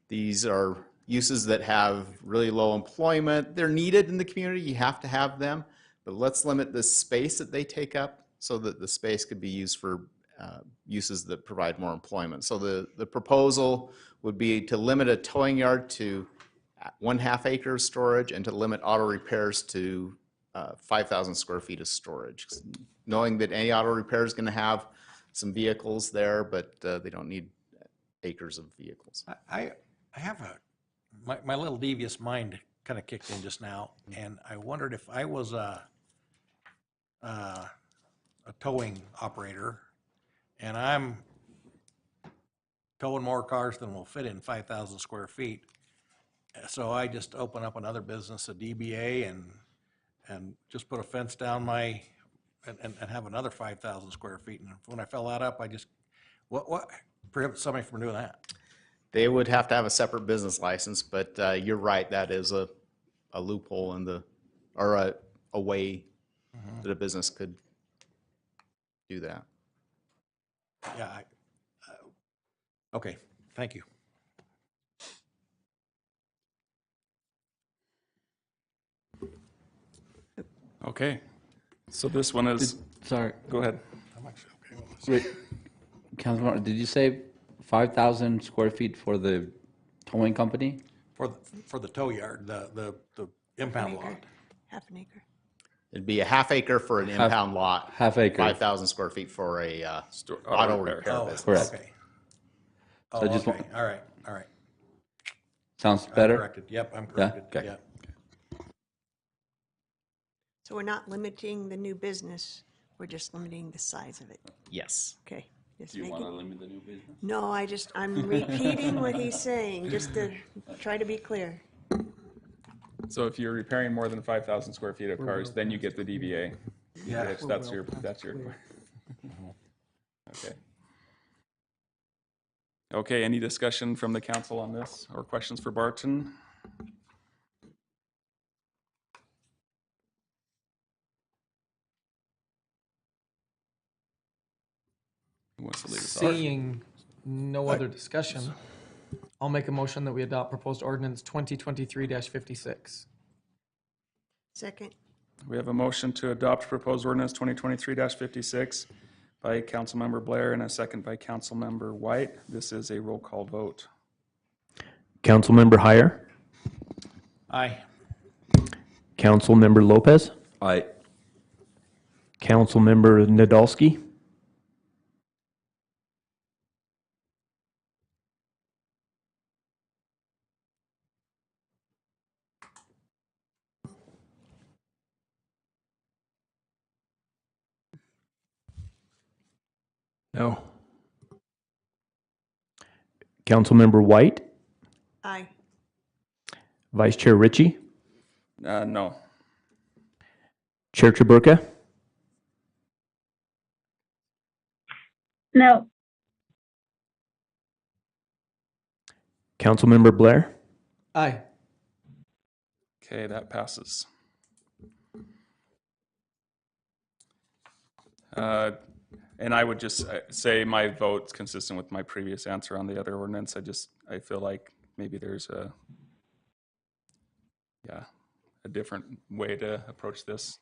these are uses that have really low employment. They're needed in the community. You have to have them. But let's limit the space that they take up so that the space could be used for uses that provide more employment. So the proposal would be to limit a towing yard to 1/2 acre of storage and to limit auto repairs to 5,000 square feet of storage. Knowing that any auto repair is going to have some vehicles there, but they don't need acres of vehicles. I have my little devious mind kind of kicked in just now, and I wondered if I was a towing operator, and I'm towing more cars than will fit in 5,000 square feet. So I just open up another business, a DBA, and just put a fence down and have another 5,000 square feet. And when I fill that up, I just, what prohibits somebody from doing that? They would have to have a separate business license, but you're right, that is a loophole or a way that a business could do that. Yeah. Okay, thank you. Okay. So this one is, Sorry, go ahead. I'm actually okay with this. Councilman, did you say 5,000 square feet for the towing company? For the tow yard, the impound lot. Half an acre. It'd be a 1/2 acre for an impound lot. 1/2 acre. 5,000 square feet for a auto repair Oh, business. Correct. okay. So Oh, just okay, want- all right. Sounds I'm better? corrected. Yep, I'm corrected. Okay. Yep. So we're not limiting the new business, we're just limiting the size of it. Yes. Okay. Just Do you make want to it- limit the new business? No, I'm repeating what he's saying, just to try to be clear. So if you're repairing more than 5,000 square feet of cars, then you get the DBA. Yeah. That's your. Okay. Okay, any discussion from the council on this or questions for Barton? Who wants to lead us off? Seeing no other discussion, I'll make a motion that we adopt proposed ordinance 2023-56. Second, We have a motion to adopt proposed ordinance 2023-56 by Councilmember Blair and a second by Councilmember White. This is a roll call vote. Councilmember Heyer, Aye. Councilmember Lopez, Aye. Councilmember Nadolski, No. Councilmember White, aye. Vice Chair Ritchie, No. Chair Chaburka, No, Councilmember Blair, Aye. Okay, that passes. And I would just say my vote's consistent with my previous answer on the other ordinance. I feel like maybe there's a different way to approach this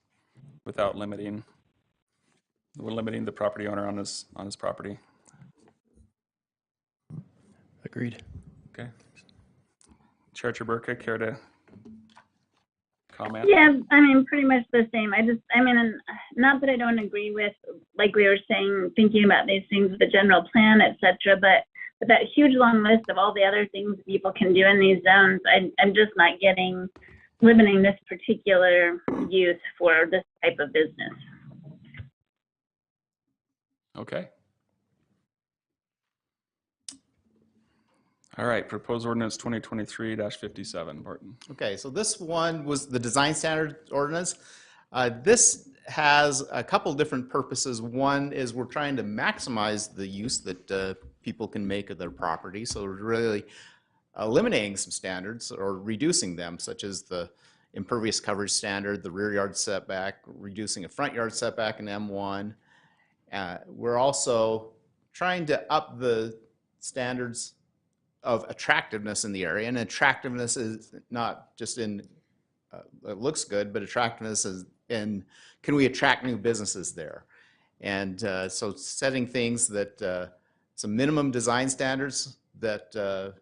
without limiting the property owner on his property. Agreed. Okay. Chair Chaburka, care to comment? yeah, pretty much the same. And not that I don't agree with, like we were saying, thinking about these things with the general plan, et cetera, but that huge long list of all the other things people can do in these zones, I'm just not limiting this particular use for this type of business. Okay. All right, proposed ordinance 2023-57, Barton. Okay, so this one was the design standard ordinance. This has a couple different purposes. One is we're trying to maximize the use that people can make of their property. So we're really eliminating some standards or reducing them, such as the impervious coverage standard, the rear yard setback, reducing a front yard setback in M1. We're also trying to up the standards of attractiveness in the area. And attractiveness is not just in, it looks good, but attractiveness is in, can we attract new businesses there? And so setting things that, some minimum design standards that,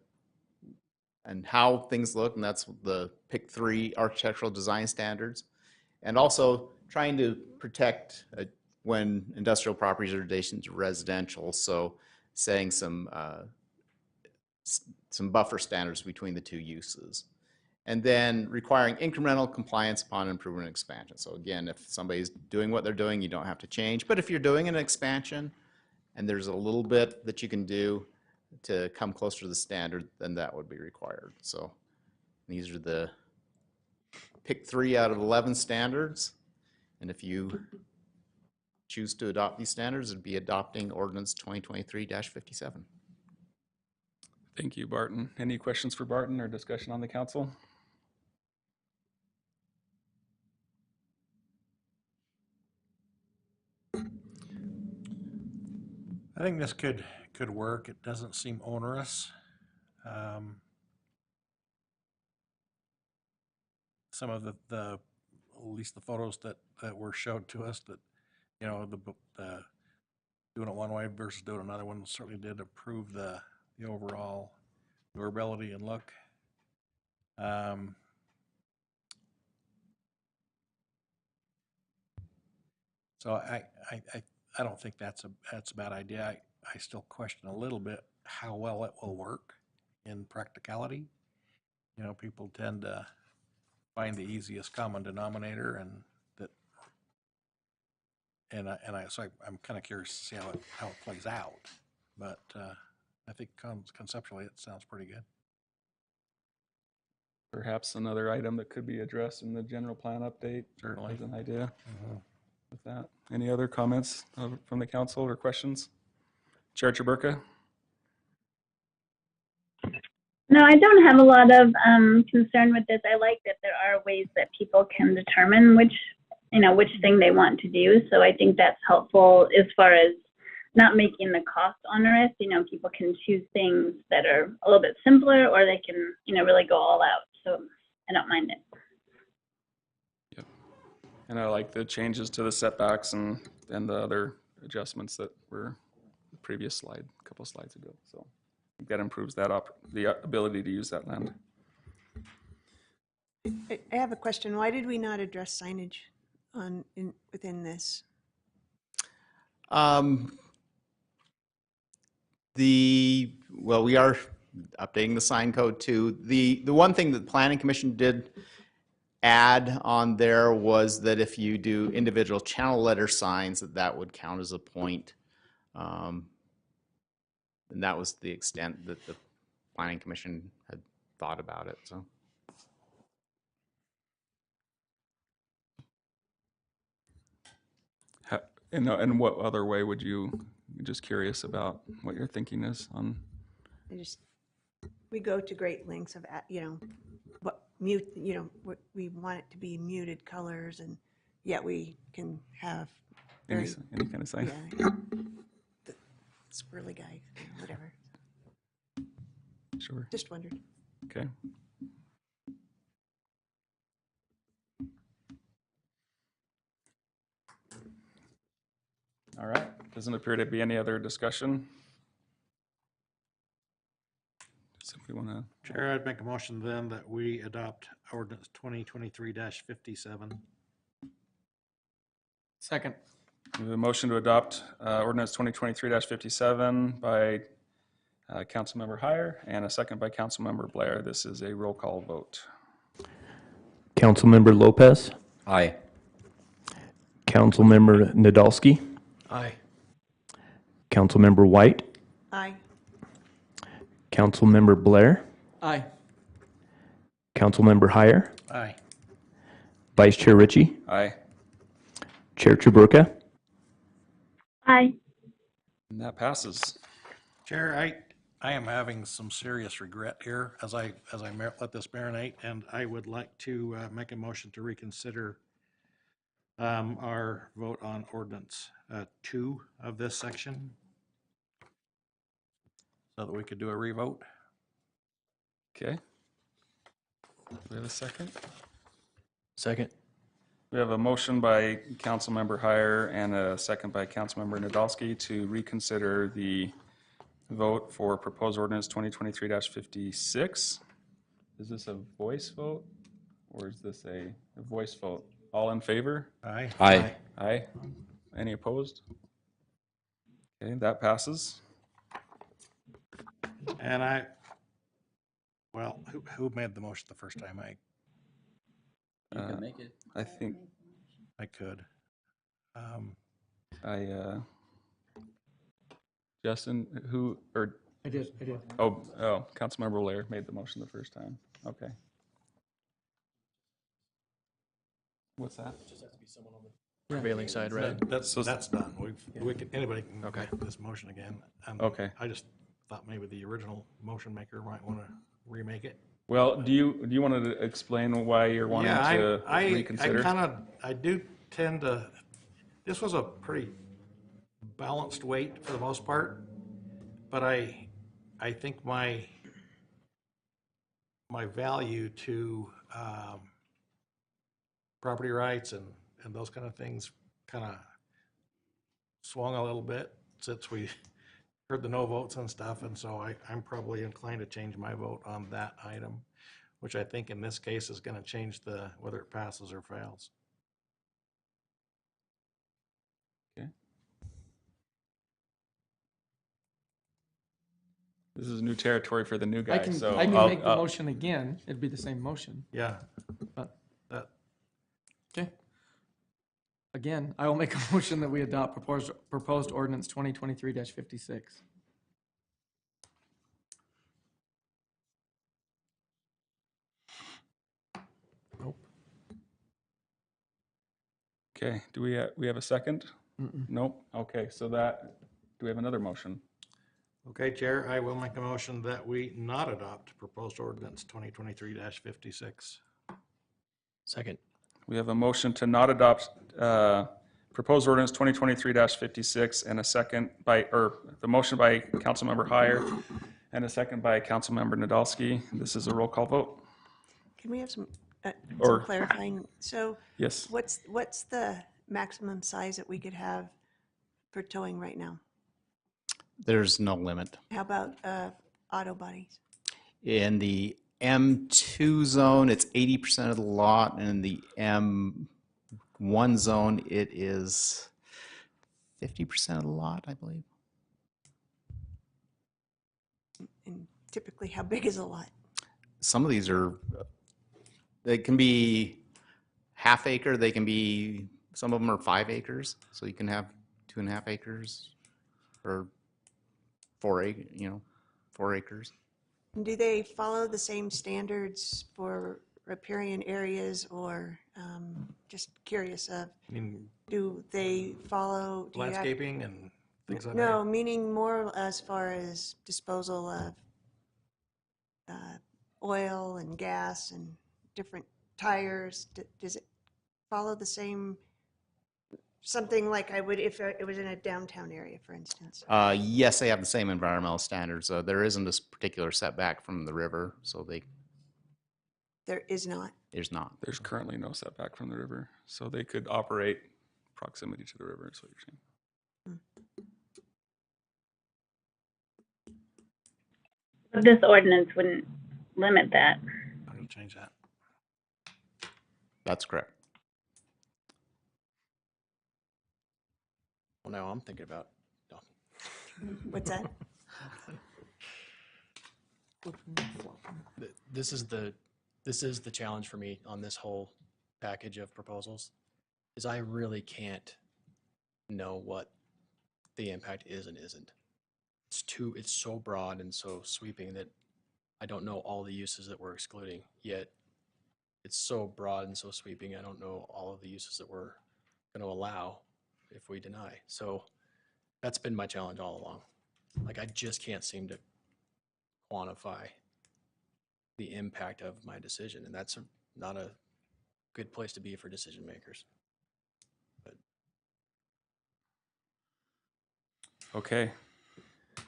and how things look, and that's the pick 3 architectural design standards. And also trying to protect when industrial properties are adjacent to residential, so setting some buffer standards between the two uses. And then requiring incremental compliance upon improvement and expansion. So again, if somebody's doing what they're doing, you don't have to change. But if you're doing an expansion and there's a little bit that you can do to come closer to the standard, then that would be required. So these are the pick 3 out of 11 standards. And if you choose to adopt these standards, it'd be adopting ordinance 2023-57. Thank you, Barton. Any questions for Barton or discussion on the council? I think this could work. It doesn't seem onerous. Some of the at least the photos that were showed to us, that, you know, the doing it one way versus doing another one certainly did improve the overall durability and look. So I don't think that's a bad idea. I still question a little bit how well it will work in practicality. You know, people tend to find the easiest common denominator, so I'm kind of curious to see how it plays out. But I think conceptually it sounds pretty good. Perhaps another item that could be addressed in the general plan update. Certainly. As an idea. With that, any other comments from the council or questions? Chair Chaburka? No, I don't have a lot of concern with this. I like that there are ways that people can determine which thing they want to do. So I think that's helpful as far as not making the cost onerous. You know, people can choose things that are a little bit simpler, or they can, really go all out. So I don't mind it. Yep. And I like the changes to the setbacks and the other adjustments that were the previous slide, a couple slides ago. So I think that improves that the ability to use that land. I have a question. Why did we not address signage within this? We are updating the sign code too. The one thing that the Planning Commission did add on there was that if you do individual channel letter signs, that would count as a point. And that was the extent that the Planning Commission had thought about it. So. And what other way would you, just curious about what your thinking is on? We go to great lengths of, we want it to be muted colors, and yet we can have Any kind of sign? Yeah, the squirrely guy, whatever. Sure. Just wondered. Okay. All right. Doesn't appear to be any other discussion. So if we want to. Chair, I'd make a motion then that we adopt ordinance 2023-57. Second. We have a motion to adopt ordinance 2023-57 by Councilmember Heyer and a second by Councilmember Blair. This is a roll call vote. Councilmember Lopez, Aye. Councilmember Nadolski, Aye. Councilmember White, Aye. Councilmember Blair, Aye. Councilmember Heyer, Aye. Vice Chair Ritchie, Aye. Chair Chaburka. Aye. And that passes. Chair, I am having some serious regret here as I let this marinate, and I would like to make a motion to reconsider our vote on ordinance 2 of this section, so that we could do a revote. Okay. Do we have a second? Second. We have a motion by Councilmember Heyer and a second by Councilmember Nadolski to reconsider the vote for proposed ordinance 2023-56. Is this a voice vote or is this a voice vote? All in favor? Aye. Aye. Aye. Any opposed? Okay, that passes. And well, who made the motion the first time? You can make it. I think I could. Justin, I did. oh, Councilmember Blair made the motion the first time. Okay. What's that? Prevailing side, right? That's done. Anybody can Okay. make this motion again. Okay. I just thought maybe the original motion maker might want to remake it. Well, do you want to explain why you're wanting to reconsider? I do tend to, this was a pretty balanced weight for the most part, but I think my value to property rights and those kind of things kind of swung a little bit since we heard the no votes and stuff, and so I'm probably inclined to change my vote on that item, which I think in this case is going to change whether it passes or fails. Okay. This is new territory for the new guy, I can so make the motion again. It'd be the same motion. Yeah. But That, okay. Again, I will make a motion that we adopt proposed ordinance 2023-56. okay. Do we have a second? Nope. Okay, so do we have another motion? okay, Chair, I will make a motion that we not adopt proposed ordinance 2023-56. Second. We have a motion to not adopt proposed ordinance 2023-56 and a second the motion by Councilmember Heyer and a second by Councilmember Nadolski. This is a roll call vote. Can we have some Or- clarifying? So Yes. what's the maximum size that we could have for towing right now? There's no limit. How about auto bodies? In the M2 zone, it's 80% of the lot, and in the M1 zone, it is 50% of the lot, I believe. And typically, how big is a lot? Some of these they can be half acre, some of them are 5 acres, so you can have 2.5 acres or 4 acres. Do they follow the same standards for riparian areas, or just curious of, I mean, do they follow? Do you have- landscaping and things like that. No, meaning more as far as disposal of oil and gas and different tires. Does it follow the same, something like I would if it was in a downtown area, for instance? Yes, they have the same environmental standards. There isn't this particular setback from the river, so There is not. there's not. There's currently no setback from the river, so they could operate proximity to the river, is what you're saying. But this ordinance wouldn't limit that. I'm going to change that. That's correct. Well, now I'm thinking about, What's that? this is the challenge for me on this whole package of proposals, is I really can't know what the impact is and isn't. It's so broad and so sweeping that I don't know all the uses that we're excluding, yet it's so broad and so sweeping, I don't know all of the uses that we're going to allow if we deny. So that's been my challenge all along. Like, I just can't seem to quantify the impact of my decision, and that's not a good place to be for decision makers. But Okay.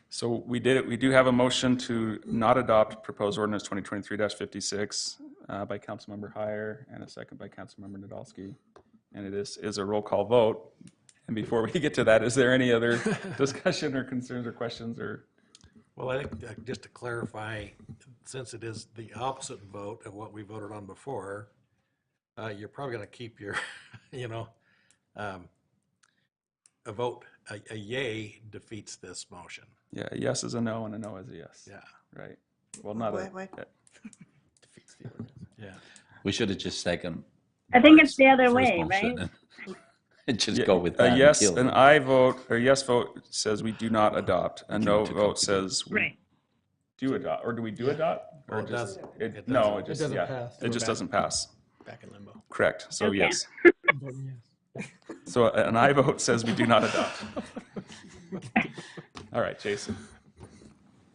So we did it. We do have a motion to not adopt proposed ordinance 2023-56 by Councilmember Heyer and a second by Councilmember Nadolski. And it is a roll call vote. And before we get to that, is there any other discussion or concerns or questions or? Well, I think just to clarify, since it is the opposite vote of what we voted on before, you're probably going to keep your, a vote, a yay defeats this motion. Yeah, a yes is a no and a no is a yes. Yeah. Right. Well, not a. What? defeats the ordinance. Yeah. We should have just second. I think it's the other first way, motion right? And just Yeah, go with that. A and yes, kill an it. aye vote, or yes vote says we do not adopt. A no too vote says we Right. do adopt, or do we do adopt? Or Well, it just, doesn't. it, It no, doesn't. it just, doesn't yeah, pass. it just doesn't pass. Back in limbo. Correct, so Okay. yes. I'm voting yes. So an aye vote says we do not adopt. All right, Jason.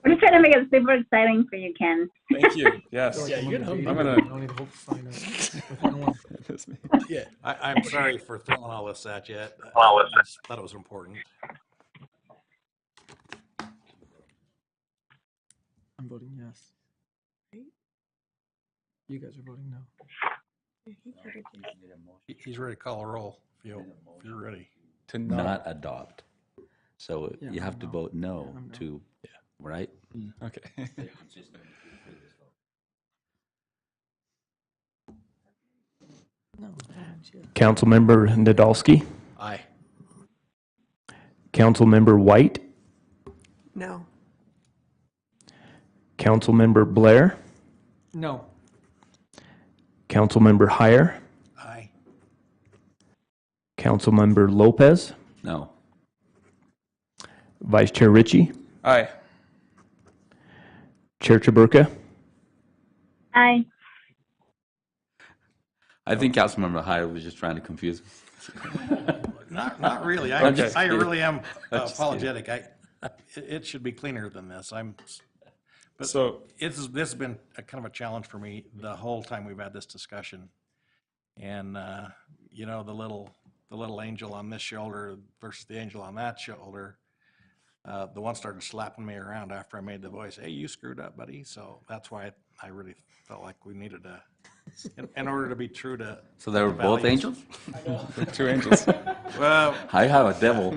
We're just trying to make it super exciting for you, Ken. Thank you, yes. Yeah, you can hum. I'm gonna- I don't need to hope to find out within one. It is me. Yeah. I'm sorry for throwing all this at you. I just thought it was important. I'm voting yes. You guys are voting no. He's ready to call a roll if you're ready. To Not not, adopt. So Yeah, you have to no. vote no I'm no. to, right? okay. No, it's yes. Councilmember Nadolski, Aye. Councilmember White, No. Councilmember Blair, No. Councilmember Heyer, Aye. Councilmember Lopez, No. Vice Chair Ritchie, Aye. Chair Chaburka, Aye. I think Councilmember Heyer was just trying to confuse us. Not really. I'm just I kidding. really am I'm just apologetic. It should be cleaner than this. But So, this has been a kind of a challenge for me the whole time we've had this discussion. And, the little angel on this shoulder versus the angel on that shoulder, the one started slapping me around after I made the voice, hey, you screwed up, buddy. So that's why I really felt like we needed to, in order to be true to. So they were both values. angels? two angels. Well, I have a devil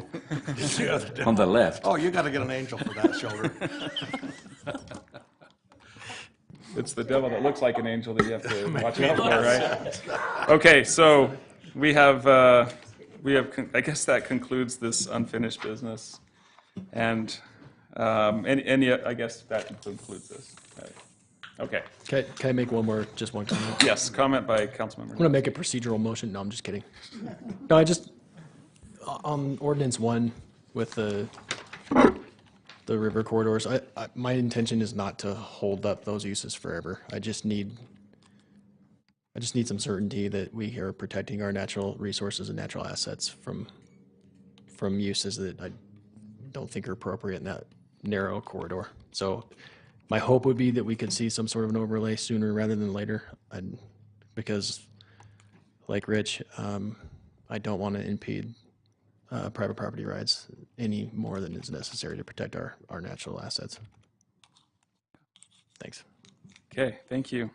on the left. oh, you got to get an angel for that shoulder. It's the devil that looks like an angel that you have to watch out for, right? Okay, so we have, I guess that concludes this unfinished business. And, I guess that concludes this. Okay, Can I make just one comment? yes, comment by I'm Councilmember. going to make a procedural motion. No, I'm just kidding. No, on ordinance 1 with the river corridors, my intention is not to hold up those uses forever. I just need some certainty that we are protecting our natural resources and natural assets from uses that I don't think are appropriate in that narrow corridor. So my hope would be that we could see some sort of an overlay sooner rather than later, because like Rich, I don't want to impede private property rights any more than is necessary to protect our natural assets. Thanks. Okay, thank you.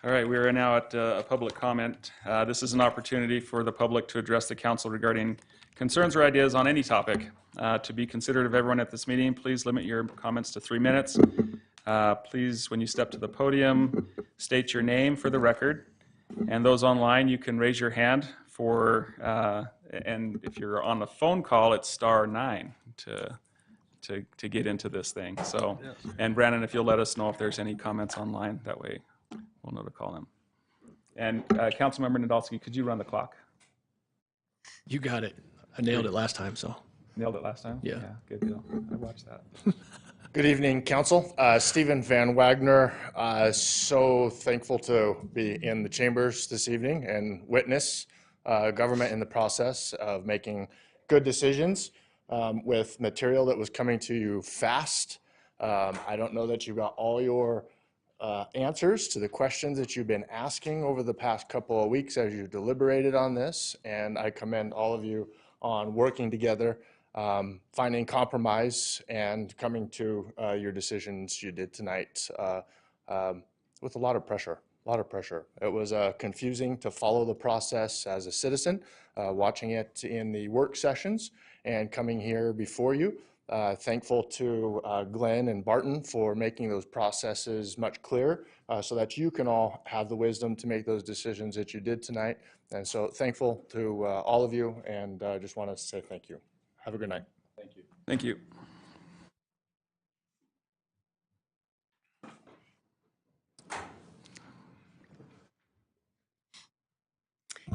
All right, we are now at a public comment. This is an opportunity for the public to address the council regarding concerns or ideas on any topic. To be considerate of everyone at this meeting, please limit your comments to 3 minutes. Please, when you step to the podium, state your name for the record. And those online, you can raise your hand and if you're on a phone call, it's *9 to get into this thing. So, and Brandon, if you'll let us know if there's any comments online, that way we'll know to call them. And Councilmember Nadolski, could you run the clock? You got it. I nailed it last time, so. Nailed it last time? Yeah. Good deal. I watched that. Good evening, Council. Stephen Van Wagner. So thankful to be in the chambers this evening and witness government in the process of making good decisions with material that was coming to you fast. I don't know that you got all your answers to the questions that you've been asking over the past couple of weeks as you deliberated on this, and I commend all of you on working together, finding compromise and coming to your decisions you did tonight with a lot of pressure. It was confusing to follow the process as a citizen, watching it in the work sessions and coming here before you. Thankful to Glenn and Barton for making those processes much clearer so that you can all have the wisdom to make those decisions that you did tonight. And so thankful to all of you, and just want to say thank you. Have a good night. Thank you. Thank you.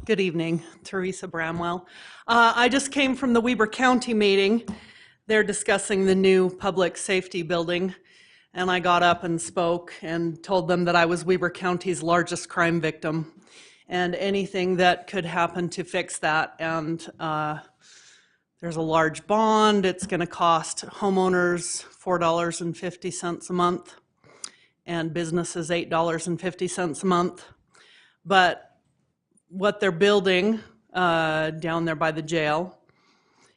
Good evening, Teresa Bramwell. I just came from the Weber County meeting. They're discussing the new public safety building, and I got up and spoke and told them that I was Weber County's largest crime victim and anything that could happen to fix that. And there's a large bond. It's going to cost homeowners $4.50 a month and businesses $8.50 a month. But what they're building down there by the jail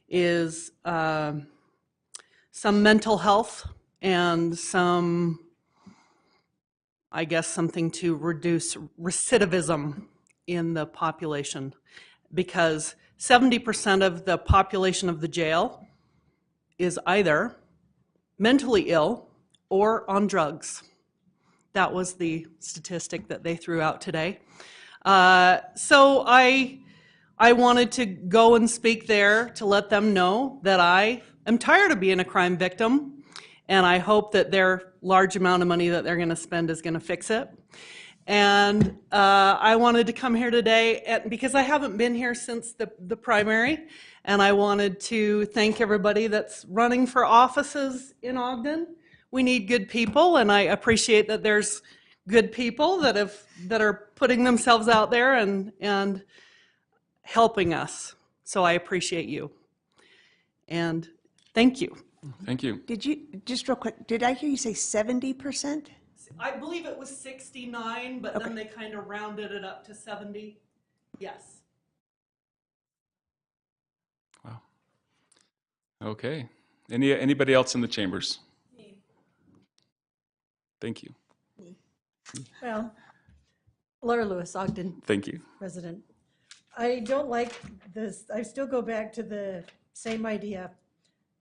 is some mental health and some, I guess, something to reduce recidivism in the population, because 70% of the population of the jail is either mentally ill or on drugs. That was the statistic that they threw out today. So I wanted to go and speak there to let them know that I am tired of being a crime victim, and I hope that their large amount of money that they're going to spend is going to fix it. And I wanted to come here today because I haven't been here since the primary, and I wanted to thank everybody that's running for offices in Ogden. We need good people, and I appreciate that there's good people that are putting themselves out there and helping us. So I appreciate you. And thank you. Thank you. Did you, just real quick, did I hear you say 70%? I believe it was 69, but then they kind of rounded it up to 70. Yes. Wow. Okay. Anybody else in the chambers? Me. Thank you. Well, Laura Lewis, Ogden Thank you. resident. I don't like this. I still go back to the same idea.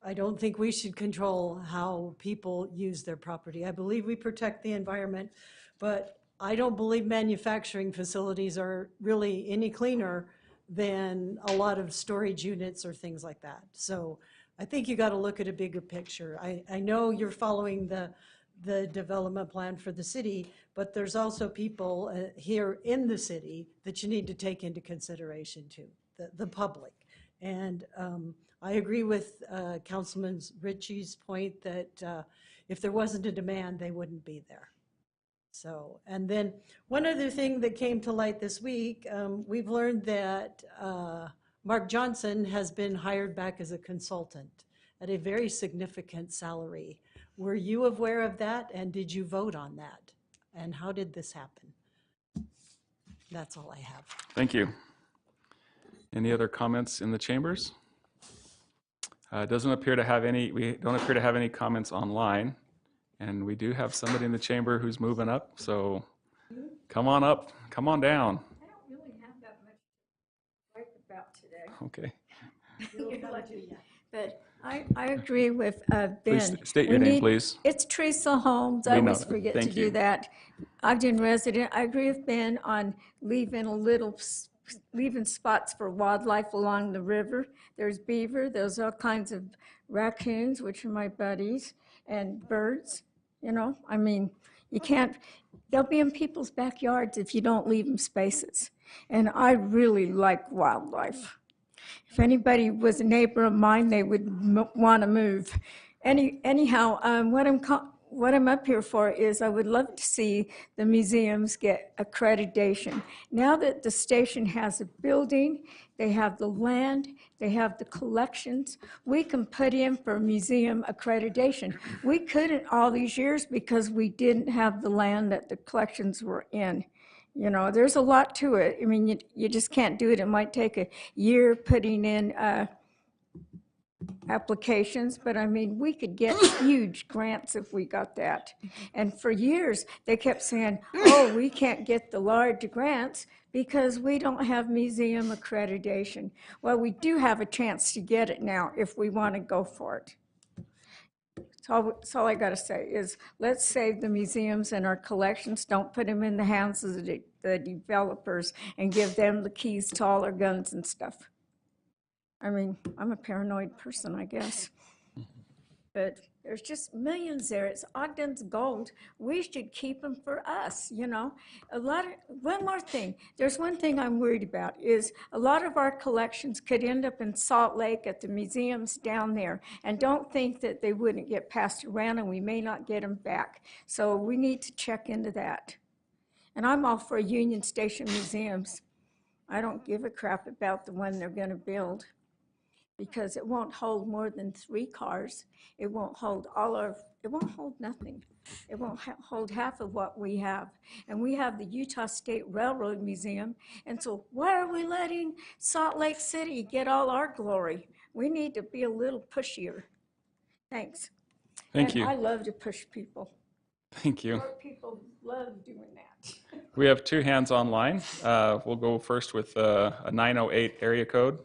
I don't think we should control how people use their property. I believe we protect the environment, but I don't believe manufacturing facilities are really any cleaner than a lot of storage units or things like that. So I think you got to look at a bigger picture. I know you're following the development plan for the city, but there's also people here in the city that you need to take into consideration too, the public. And I agree with Councilman Ritchie's point that if there wasn't a demand, they wouldn't be there. So, and then one other thing that came to light this week, we've learned that Mark Johnson has been hired back as a consultant at a very significant salary. Were you aware of that, and did you vote on that? And how did this happen? That's all I have. Thank you. Any other comments in the chambers? Doesn't appear to have any. We don't appear to have any comments online, and we do have somebody in the chamber who's moving up. So, come on up. Come on down. I don't really have that much to write about today. Okay. But I agree with Ben. Please state your name, please. It's Teresa Holmes. I always forget to do that. Ogden resident. I agree with Ben on leaving spots for wildlife along the river. There's beaver. There's all kinds of raccoons, which are my buddies, and birds. You know, I mean, you can't. They'll be in people's backyards if you don't leave them spaces. And I really like wildlife. If anybody was a neighbor of mine, they would want to move. Anyhow, what I'm up here for is I would love to see the museums get accreditation. Now that the station has a building, they have the land, they have the collections, we can put in for museum accreditation. We couldn't all these years because we didn't have the land that the collections were in. You know, there's a lot to it. I mean, you just can't do it. It might take a year putting in applications, but I mean, we could get huge grants if we got that. And for years, they kept saying, oh, we can't get the large grants because we don't have museum accreditation. Well, we do have a chance to get it now if we want to go for it. That's all I got to say is let's save the museums and our collections. Don't put them in the hands of the developers and give them the keys to all our guns and stuff. I mean, I'm a paranoid person, I guess. But there's just millions there. It's Ogden's gold. We should keep them for us, you know. One more thing. There's one thing I'm worried about is a lot of our collections could end up in Salt Lake at the museums down there. And don't think that they wouldn't get passed around and we may not get them back. So we need to check into that. And I'm all for Union Station museums. I don't give a crap about the one they're going to build, because it won't hold more than 3 cars. It won't hold it won't hold nothing. It won't hold half of what we have. And we have the Utah State Railroad Museum. And so why are we letting Salt Lake City get all our glory? We need to be a little pushier. Thanks. Thank you. I love to push people. Thank you. More people love doing that. We have 2 hands online. We'll go first with a 908 area code.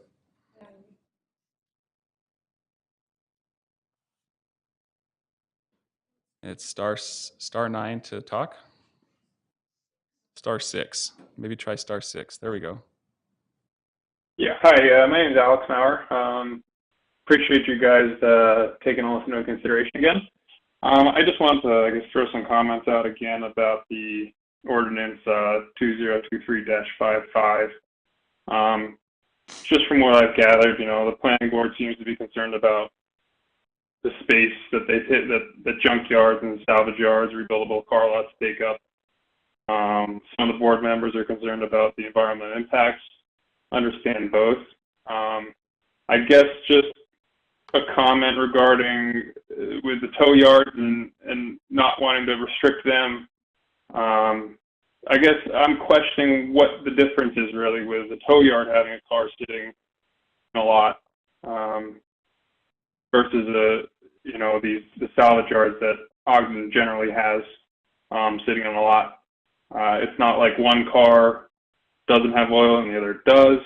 It's star 9 to talk. Star 6. Maybe try star 6. There we go. Yeah. Hi. My name is Alex Maurer. Appreciate you guys taking all this into consideration again. I just wanted to, I guess, throw some comments out again about the ordinance 2023-55. Just from what I've gathered, you know, the planning board seems to be concerned about the space that they hit, that the junkyards and salvage yards, rebuildable car lots take up. Some of the board members are concerned about the environmental impacts. Understand both. I guess just a comment regarding with the tow yards and not wanting to restrict them. I guess I'm questioning what the difference is really with the tow yard having a car sitting in a lot versus the salvage yards that Ogden generally has sitting on a lot. It's not like one car doesn't have oil and the other does.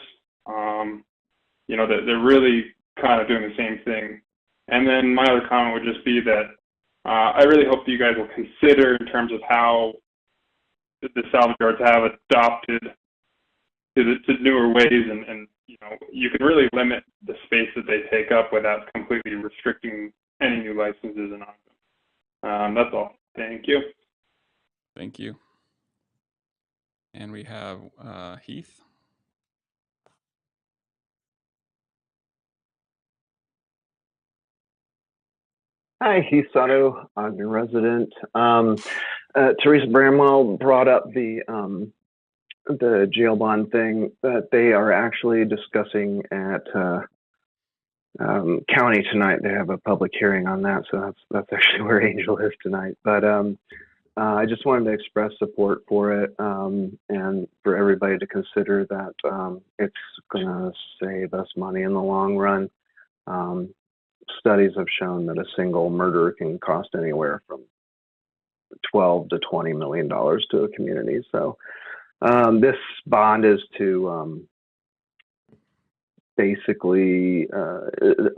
You know, they're really kind of doing the same thing. And then my other comment would just be that I really hope that you guys will consider in terms of how the salvage yards have adopted to newer ways, and you know, you can really limit the space that they take up without completely restricting any new licenses in Ogden. That's all. Thank you. Thank you. And we have Heath. Hi, Heath Sato, Ogden resident. Teresa Bramwell brought up the jail bond thing that they are actually discussing at county tonight. They have a public hearing on that, so that's actually where Angel is tonight. But I just wanted to express support for it and for everybody to consider that it's going to save us money in the long run. Studies have shown that a single murder can cost anywhere from $12 to $20 million to a community. So this bond is to basically a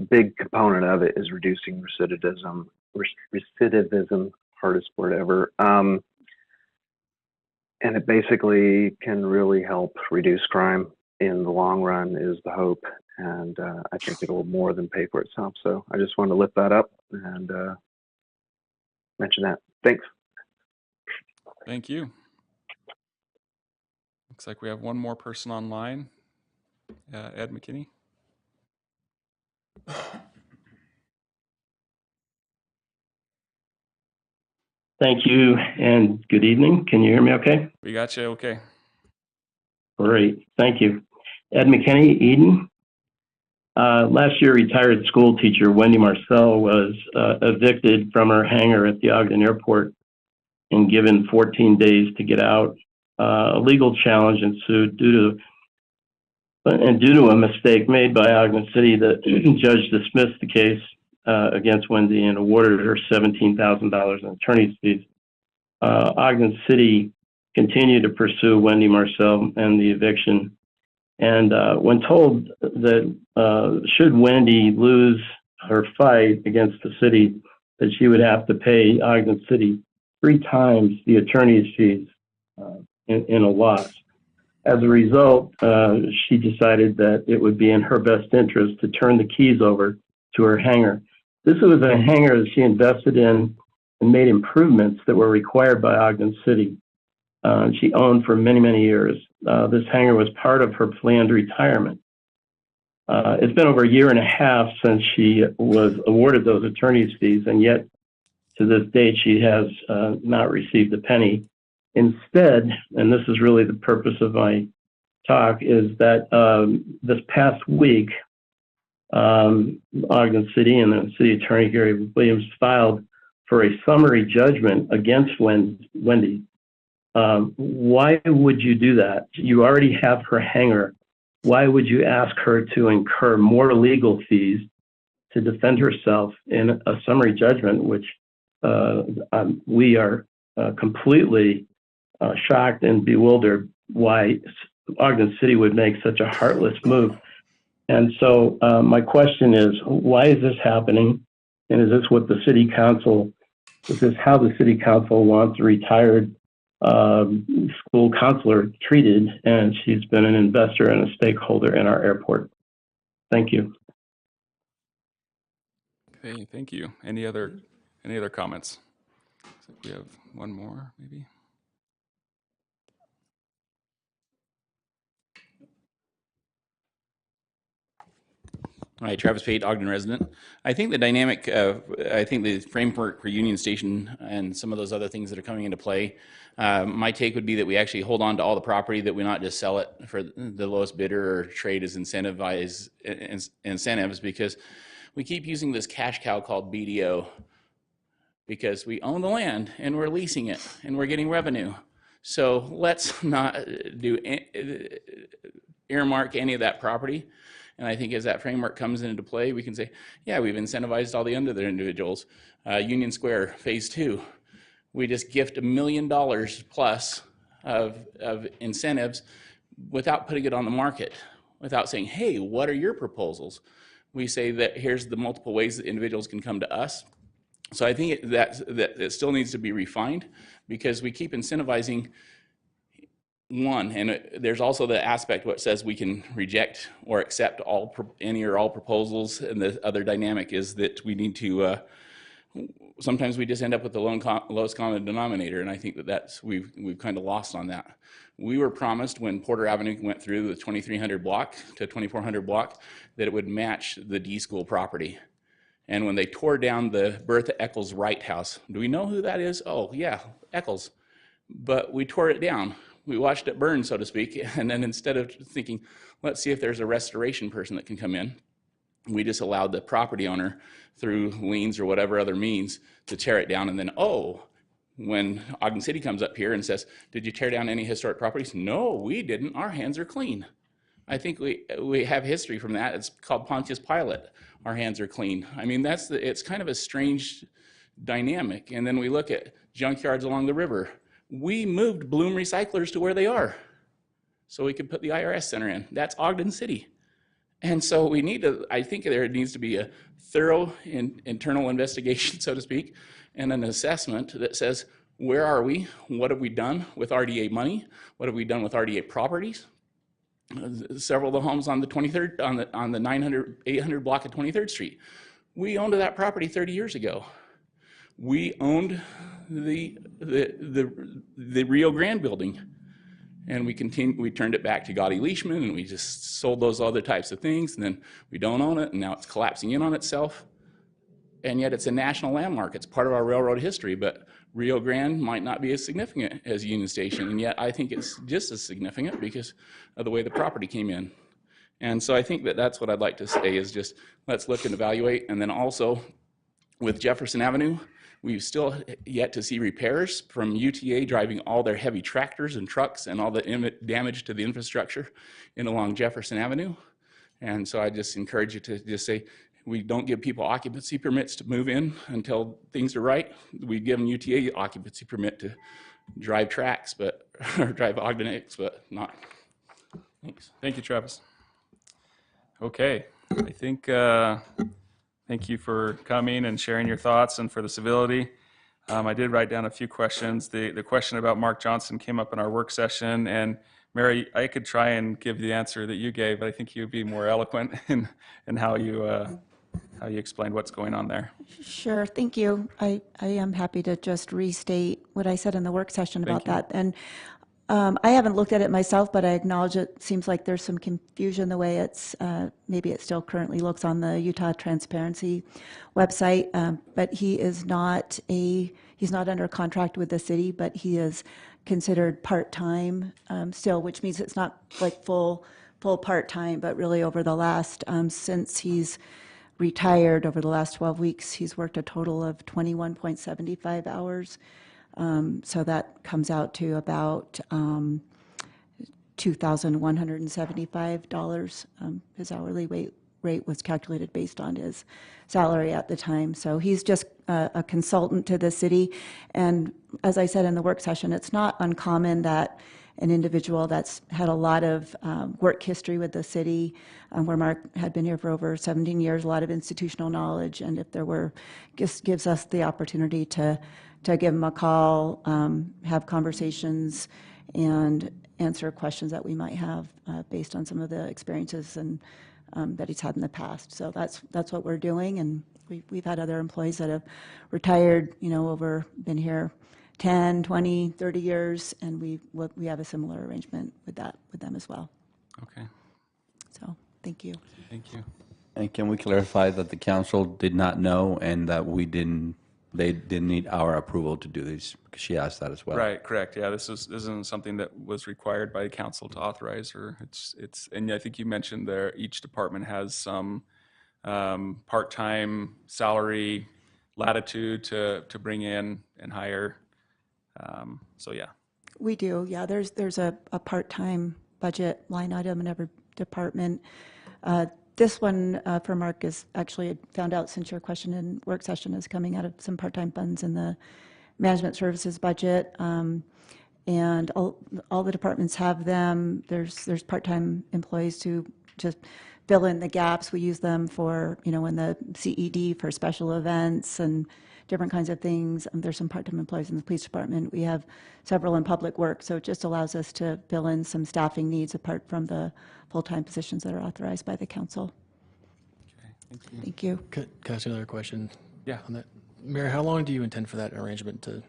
big component of it is reducing recidivism, hardest word ever. And it basically can really help reduce crime in the long run is the hope. And I think it'll more than pay for itself. So I just wanted to lift that up and mention that. Thanks. Thank you. Looks like we have one more person online. Ed McKinney. Thank you and good evening. Can you hear me okay? We got you okay. Great. Thank you. Ed McKinney, Eden. Last year, retired school teacher Wendy Marcel was evicted from her hangar at the Ogden airport and given 14 days to get out. A legal challenge ensued due to a mistake made by Ogden City. The judge dismissed the case against Wendy and awarded her $17,000 in attorney's fees. Ogden City continued to pursue Wendy Marcel and the eviction. And when told that should Wendy lose her fight against the city, that she would have to pay Ogden City 3 times the attorney's fees in a loss. As a result, she decided that it would be in her best interest to turn the keys over to her hangar. This was a hangar that she invested in and made improvements that were required by Ogden City. She owned for many, many years. This hangar was part of her planned retirement. It's been over a year and a half since she was awarded those attorney's fees, and yet to this date, she has not received a penny. Instead, and this is really the purpose of my talk, is that this past week, Ogden City and the city attorney, Gary Williams, filed for a summary judgment against Wendy. Why would you do that? You already have her hangar. Why would you ask her to incur more legal fees to defend herself in a summary judgment, which we are completely shocked and bewildered why Ogden City would make such a heartless move. And so my question is, why is this happening? And is this what the city council, is this how the city council wants a retired school counselor treated? And she's been an investor and a stakeholder in our airport. Thank you. Okay, thank you. Any other comments? I think we have one more, maybe. Hi, Travis Pate, Ogden resident. I think the dynamic, I think the framework for Union Station and some of those other things that are coming into play, my take would be that we actually hold on to all the property, that we not just sell it for the lowest bidder or trade as incentives, because we keep using this cash cow called BDO because we own the land and we're leasing it and we're getting revenue. So let's not earmark any of that property. And I think as that framework comes into play, we can say, yeah, we've incentivized all the other individuals. Union Square, phase 2, we just gift $1 million plus of incentives without putting it on the market, without saying, hey, what are your proposals? We say that here's the multiple ways that individuals can come to us. So I think that it still needs to be refined, because we keep incentivizing one, and there's also the aspect what says we can reject or accept any or all proposals, and the other dynamic is that we need to sometimes we just end up with the lowest common denominator, and I think that's we've kind of lost on that. We were promised when Porter Avenue went through the 2300 block to 2400 block that it would match the D School property. And when they tore down the Bertha Eccles Wright house, do we know who that is? Oh yeah, Eccles. But we tore it down. We watched it burn, so to speak, and then instead of thinking, let's see if there's a restoration person that can come in, we just allowed the property owner, through liens or whatever other means, to tear it down. And then, oh, when Ogden City comes up here and says, did you tear down any historic properties? No, we didn't. Our hands are clean. I think we have history from that. It's called Pontius Pilate. Our hands are clean. I mean, it's kind of a strange dynamic. And then we look at junkyards along the river. We moved Bloom Recyclers to where they are so we could put the IRS center in. That's Ogden City. And so we need to, I think there needs to be a thorough internal investigation, so to speak, and an assessment that says, where are we? What have we done with RDA money? What have we done with RDA properties? Several of the homes on the 23rd, on the 800 block of 23rd Street. We owned that property 30 years ago. We owned the Rio Grande building. And we turned it back to Gotti Leishman, and we just sold those other types of things, and then we don't own it, and now it's collapsing in on itself. And yet it's a national landmark. It's part of our railroad history, but Rio Grande might not be as significant as Union Station, and yet I think it's just as significant because of the way the property came in. And so I think that that's what I'd like to say is just let's look and evaluate. And then also with Jefferson Avenue, we've still yet to see repairs from UTA driving all their heavy tractors and trucks and all the damage to the infrastructure in along Jefferson Avenue. And so I just encourage you to just say, we don't give people occupancy permits to move in until things are right. We give them UTA occupancy permit to drive tracks, but or drive Ogden X, but not. Thanks. Thank you, Travis. Okay, I think, thank you for coming and sharing your thoughts and for the civility. I did write down a few questions. The question about Mark Johnson came up in our work session, and Mary, I could try and give the answer that you gave, but I think you'd be more eloquent in how you explained what's going on there. Sure, thank you. I am happy to just restate what I said in the work session about that. And I haven't looked at it myself, but I acknowledge it seems like there's some confusion the way it's, maybe it still currently looks on the Utah Transparency website, but he's not under contract with the city, but he is considered part-time still, which means it's not like full part-time, but really over the last, since he's retired over the last 12 weeks, he's worked a total of 21.75 hours. So that comes out to about $2,175. His hourly rate was calculated based on his salary at the time. So he's just a consultant to the city. And as I said in the work session, it's not uncommon that an individual that's had a lot of work history with the city, where Mark had been here for over 17 years, a lot of institutional knowledge, and if there were, gives us the opportunity to give him a call, have conversations, and answer questions that we might have based on some of the experiences and that he's had in the past. So that's what we're doing, and we've had other employees that have retired, been here 10, 20, 30 years, and we have a similar arrangement with them as well. Okay. So, thank you. Thank you. And can we clarify that the council did not know and that they didn't need our approval to do this? Because she asked that as well. Right, correct. Yeah, this isn't something that was required by council to authorize, or and I think you mentioned there each department has some part-time salary latitude to bring in and hire. So yeah. We do, yeah. There's a part-time budget line item in every department. This one for Mark is actually, found out since your question in work session, is coming out of some part-time funds in the management services budget. And all the departments have them. There's part-time employees to just fill in the gaps. We use them for, in the CED for special events and different kinds of things. There's some part-time employees in the police department. We have several in public work, so it just allows us to fill in some staffing needs apart from the full-time positions that are authorized by the council. Okay, thank you. Thank you. Can I ask another question? Yeah. On that, Mayor, how long do you intend for that arrangement to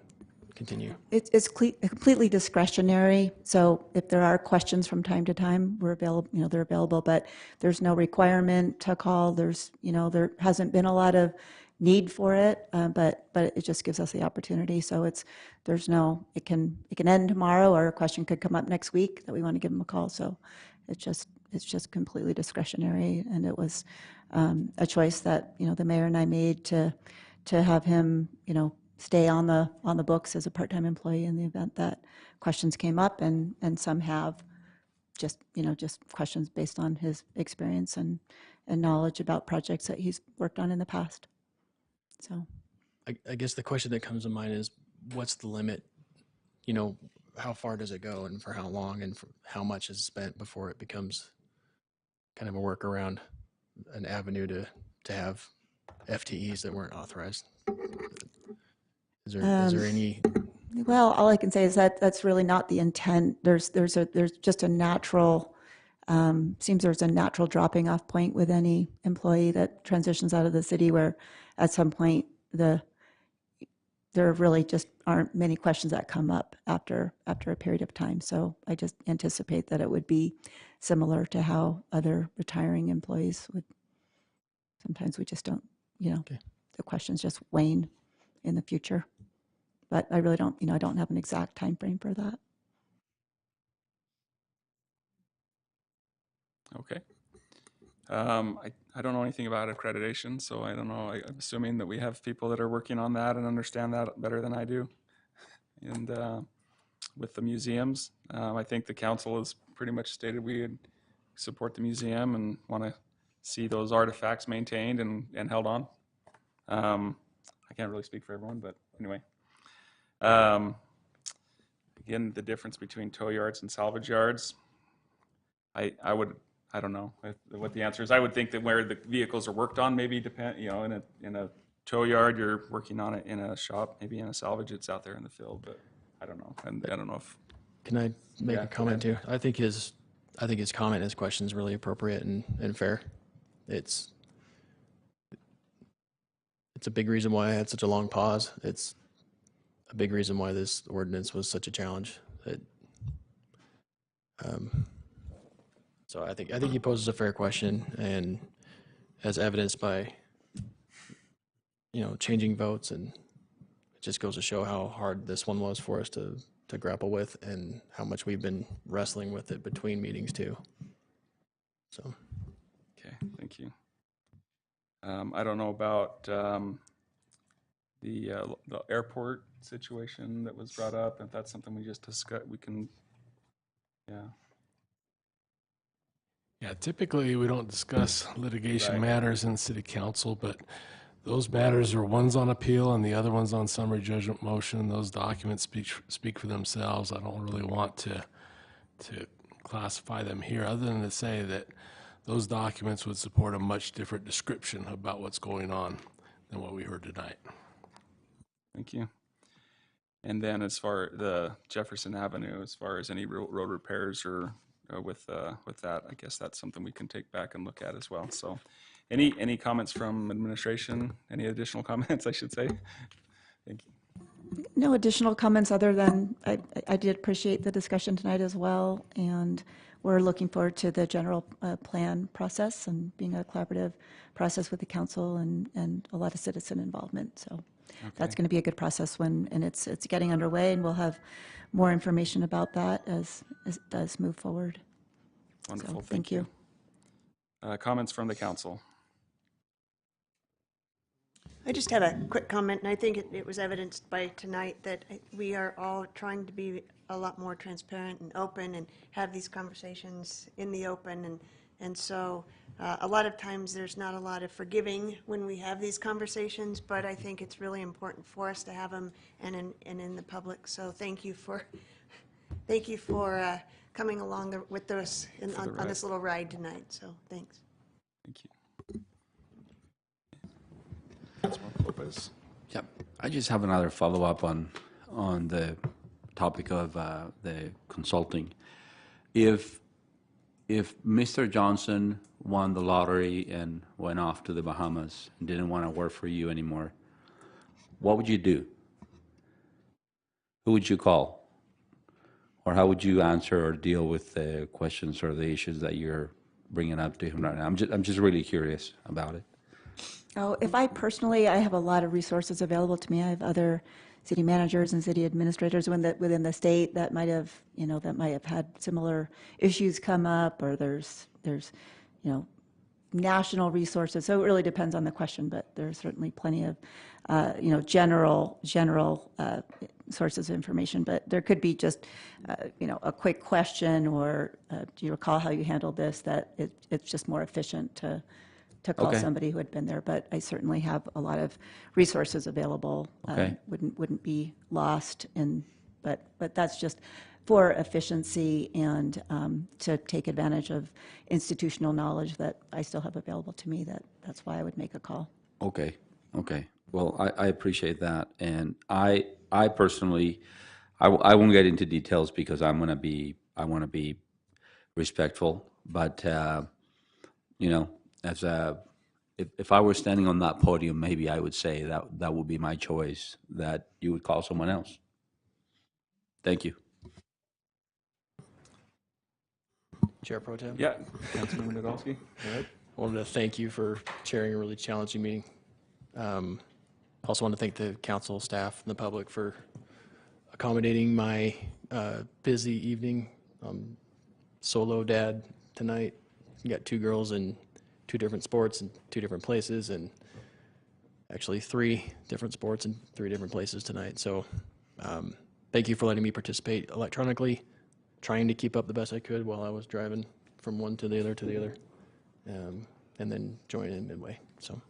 continue? It's completely discretionary. So if there are questions from time to time, we're available. They're available, but there's no requirement to call. There hasn't been a lot of need for it, but it just gives us the opportunity. So it can end tomorrow, or a question could come up next week that we want to give them a call. So it's just completely discretionary, and it was a choice that the mayor and I made to have him stay on the books as a part-time employee in the event that questions came up, and some have just questions based on his experience and knowledge about projects that he's worked on in the past. So I guess the question that comes to mind is, what's the limit? How far does it go, and for how long, and for how much is spent before it becomes kind of a workaround, an avenue to have FTEs that weren't authorized? Is there any? Well, all I can say is that that's really not the intent. There's just a natural, seems there's a natural dropping off point with any employee that transitions out of the city, where at some point there really just aren't many questions that come up after a period of time. So I just anticipate that it would be similar to how other retiring employees would. Sometimes we just don't, the questions just wane in the future. But I really don't, I don't have an exact time frame for that. Okay. I don't know anything about accreditation, so I don't know. I'm assuming that we have people that are working on that and understand that better than I do. And with the museums, I think the council has pretty much stated we would support the museum and want to see those artifacts maintained and held on. I can't really speak for everyone, but anyway. Again, the difference between tow yards and salvage yards, I don't know what the answer is. I would think that where the vehicles are worked on maybe depend, in a tow yard, you're working on it in a shop, maybe in a salvage, it's out there in the field, but I don't know. And I don't know if. Can I make a comment too? I think his comment, his question is really appropriate and fair. It's a big reason why I had such a long pause. It's a big reason why this ordinance was such a challenge. So I think he poses a fair question, and as evidenced by changing votes, and it just goes to show how hard this one was for us to grapple with, and how much we've been wrestling with it between meetings too. So. Okay, thank you. I don't know about the airport situation that was brought up. If that's something we just discussed, we can. Yeah. Yeah, typically we don't discuss litigation Right. matters in city council, but those matters are one's on appeal and the other one's on summary judgment motion. Those documents speak for themselves. I don't really want to classify them here, other than to say that those documents would support a much different description about what's going on than what we heard tonight. Thank you. And then as far the Jefferson Avenue, as far as any road repairs or with that, I guess that's something we can take back and look at as well. So any comments from administration? Any additional comments, I should say? Thank you. No additional comments other than I did appreciate the discussion tonight as well, and we're looking forward to the general plan process and being a collaborative process with the council and a lot of citizen involvement. So that's going to be a good process and it's getting underway, and we'll have more information about that as it does move forward. Wonderful. So, thank you. Comments from the council? I just have a quick comment, and I think it was evidenced by tonight that we are all trying to be a lot more transparent and open and have these conversations in the open. And so a lot of times there's not a lot of forgiving when we have these conversations, but I think it's really important for us to have them and in the public. So thank you for coming along with us on this little ride tonight. So thanks. Thank you. Councilman Lopez. Yeah, I just have another follow-up on the topic of the consulting. If Mr. Johnson won the lottery and went off to the Bahamas and didn't want to work for you anymore, what would you do? Who would you call? Or how would you answer or deal with the questions or the issues that you're bringing up to him right now? I'm just really curious about it. Oh, if I have a lot of resources available to me. I have other city managers and city administrators within the state that might have had similar issues come up, or there's national resources. So it really depends on the question, but there's certainly plenty of general sources of information. But there could be just a quick question, or do you recall how you handled this? That it's just more efficient to call somebody who had been there. But I certainly have a lot of resources available. Wouldn't be lost but that's just for efficiency and to take advantage of institutional knowledge that I still have available to me. That's why I would make a call. Okay. Well, I appreciate that, and I personally, I won't get into details because I want to be respectful. But as if I were standing on that podium, maybe I would say that would be my choice, that you would call someone else. Thank you. Chair Pro Tem? Yeah, Councilmember Nadolski. Go ahead. I wanted to thank you for chairing a really challenging meeting. Also want to thank the council, staff, and the public for accommodating my busy evening. Solo dad tonight. You got 2 girls in 2 different sports and 2 different places, and actually 3 different sports and 3 different places tonight. So thank you for letting me participate electronically, trying to keep up the best I could while I was driving from one to the other and then join in midway. So,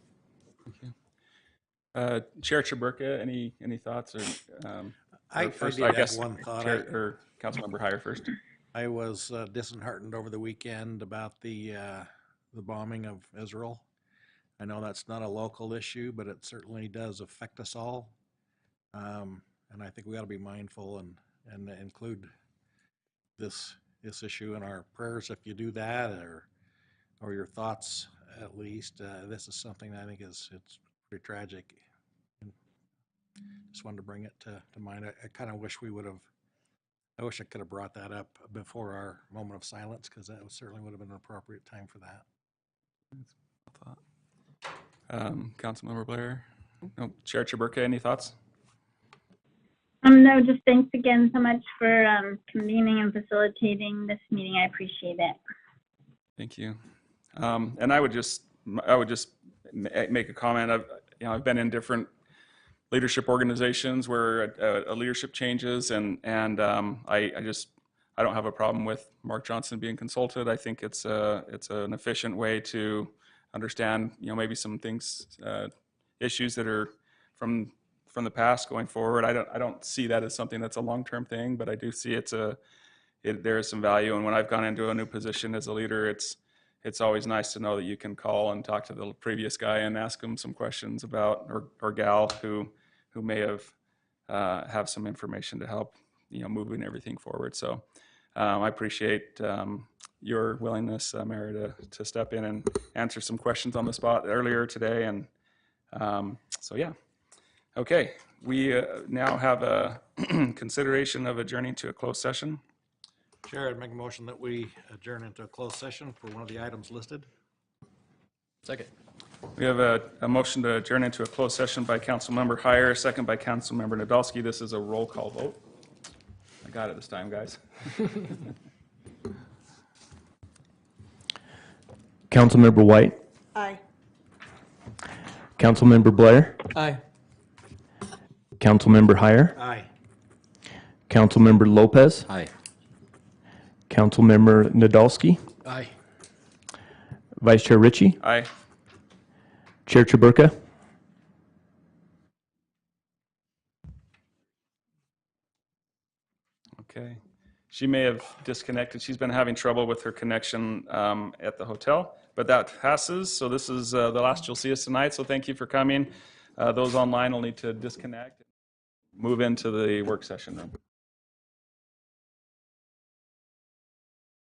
Chair Chaburka, any thoughts or? I first, did I have guess one thought. Chair, or Councilmember Heyer first. I was disheartened over the weekend about the bombing of Israel. I know that's not a local issue, but it certainly does affect us all. And I think we ought to be mindful and include this issue in our prayers if you do that, or your thoughts at least. This is something that I think it's pretty tragic. Just wanted to bring it to mind. I kind of wish I wish I could have brought that up before our moment of silence, because that certainly would have been an appropriate time for that. Councilmember Blair? No, Chair Chaburka, any thoughts? No, just thanks again so much for convening and facilitating this meeting. I appreciate it. Thank you. And I would just make a comment. I've been in different leadership organizations where a leadership changes, and I don't have a problem with Mark Johnson being consulted. I think it's an efficient way to understand maybe some things, issues that are from the past going forward. I don't see that as something that's a long-term thing, but I do see there is some value. And when I've gone into a new position as a leader, it's always nice to know that you can call and talk to the previous guy and ask him some questions about, or gal who may have some information to help moving everything forward. So I appreciate your willingness, Mary, to step in and answer some questions on the spot earlier today. And so yeah. Okay, we now have a consideration of adjourning to a closed session. Chair, I'd make a motion that we adjourn into a closed session for one of the items listed. Second. We have a motion to adjourn into a closed session by Councilmember Heyer, second by Councilmember Nadolski. This is a roll call vote. I got it this time, guys. Councilmember White. Aye. Councilmember Blair. Aye. Councilmember Heyer. Aye. Councilmember Lopez. Aye. Councilmember Nadolski. Aye. Vice Chair Ritchie. Aye. Chair Chaburka. Okay. She may have disconnected. She's been having trouble with her connection at the hotel, but that passes. So this is the last you'll see us tonight. So thank you for coming. Those online will need to disconnect, move into the work session room.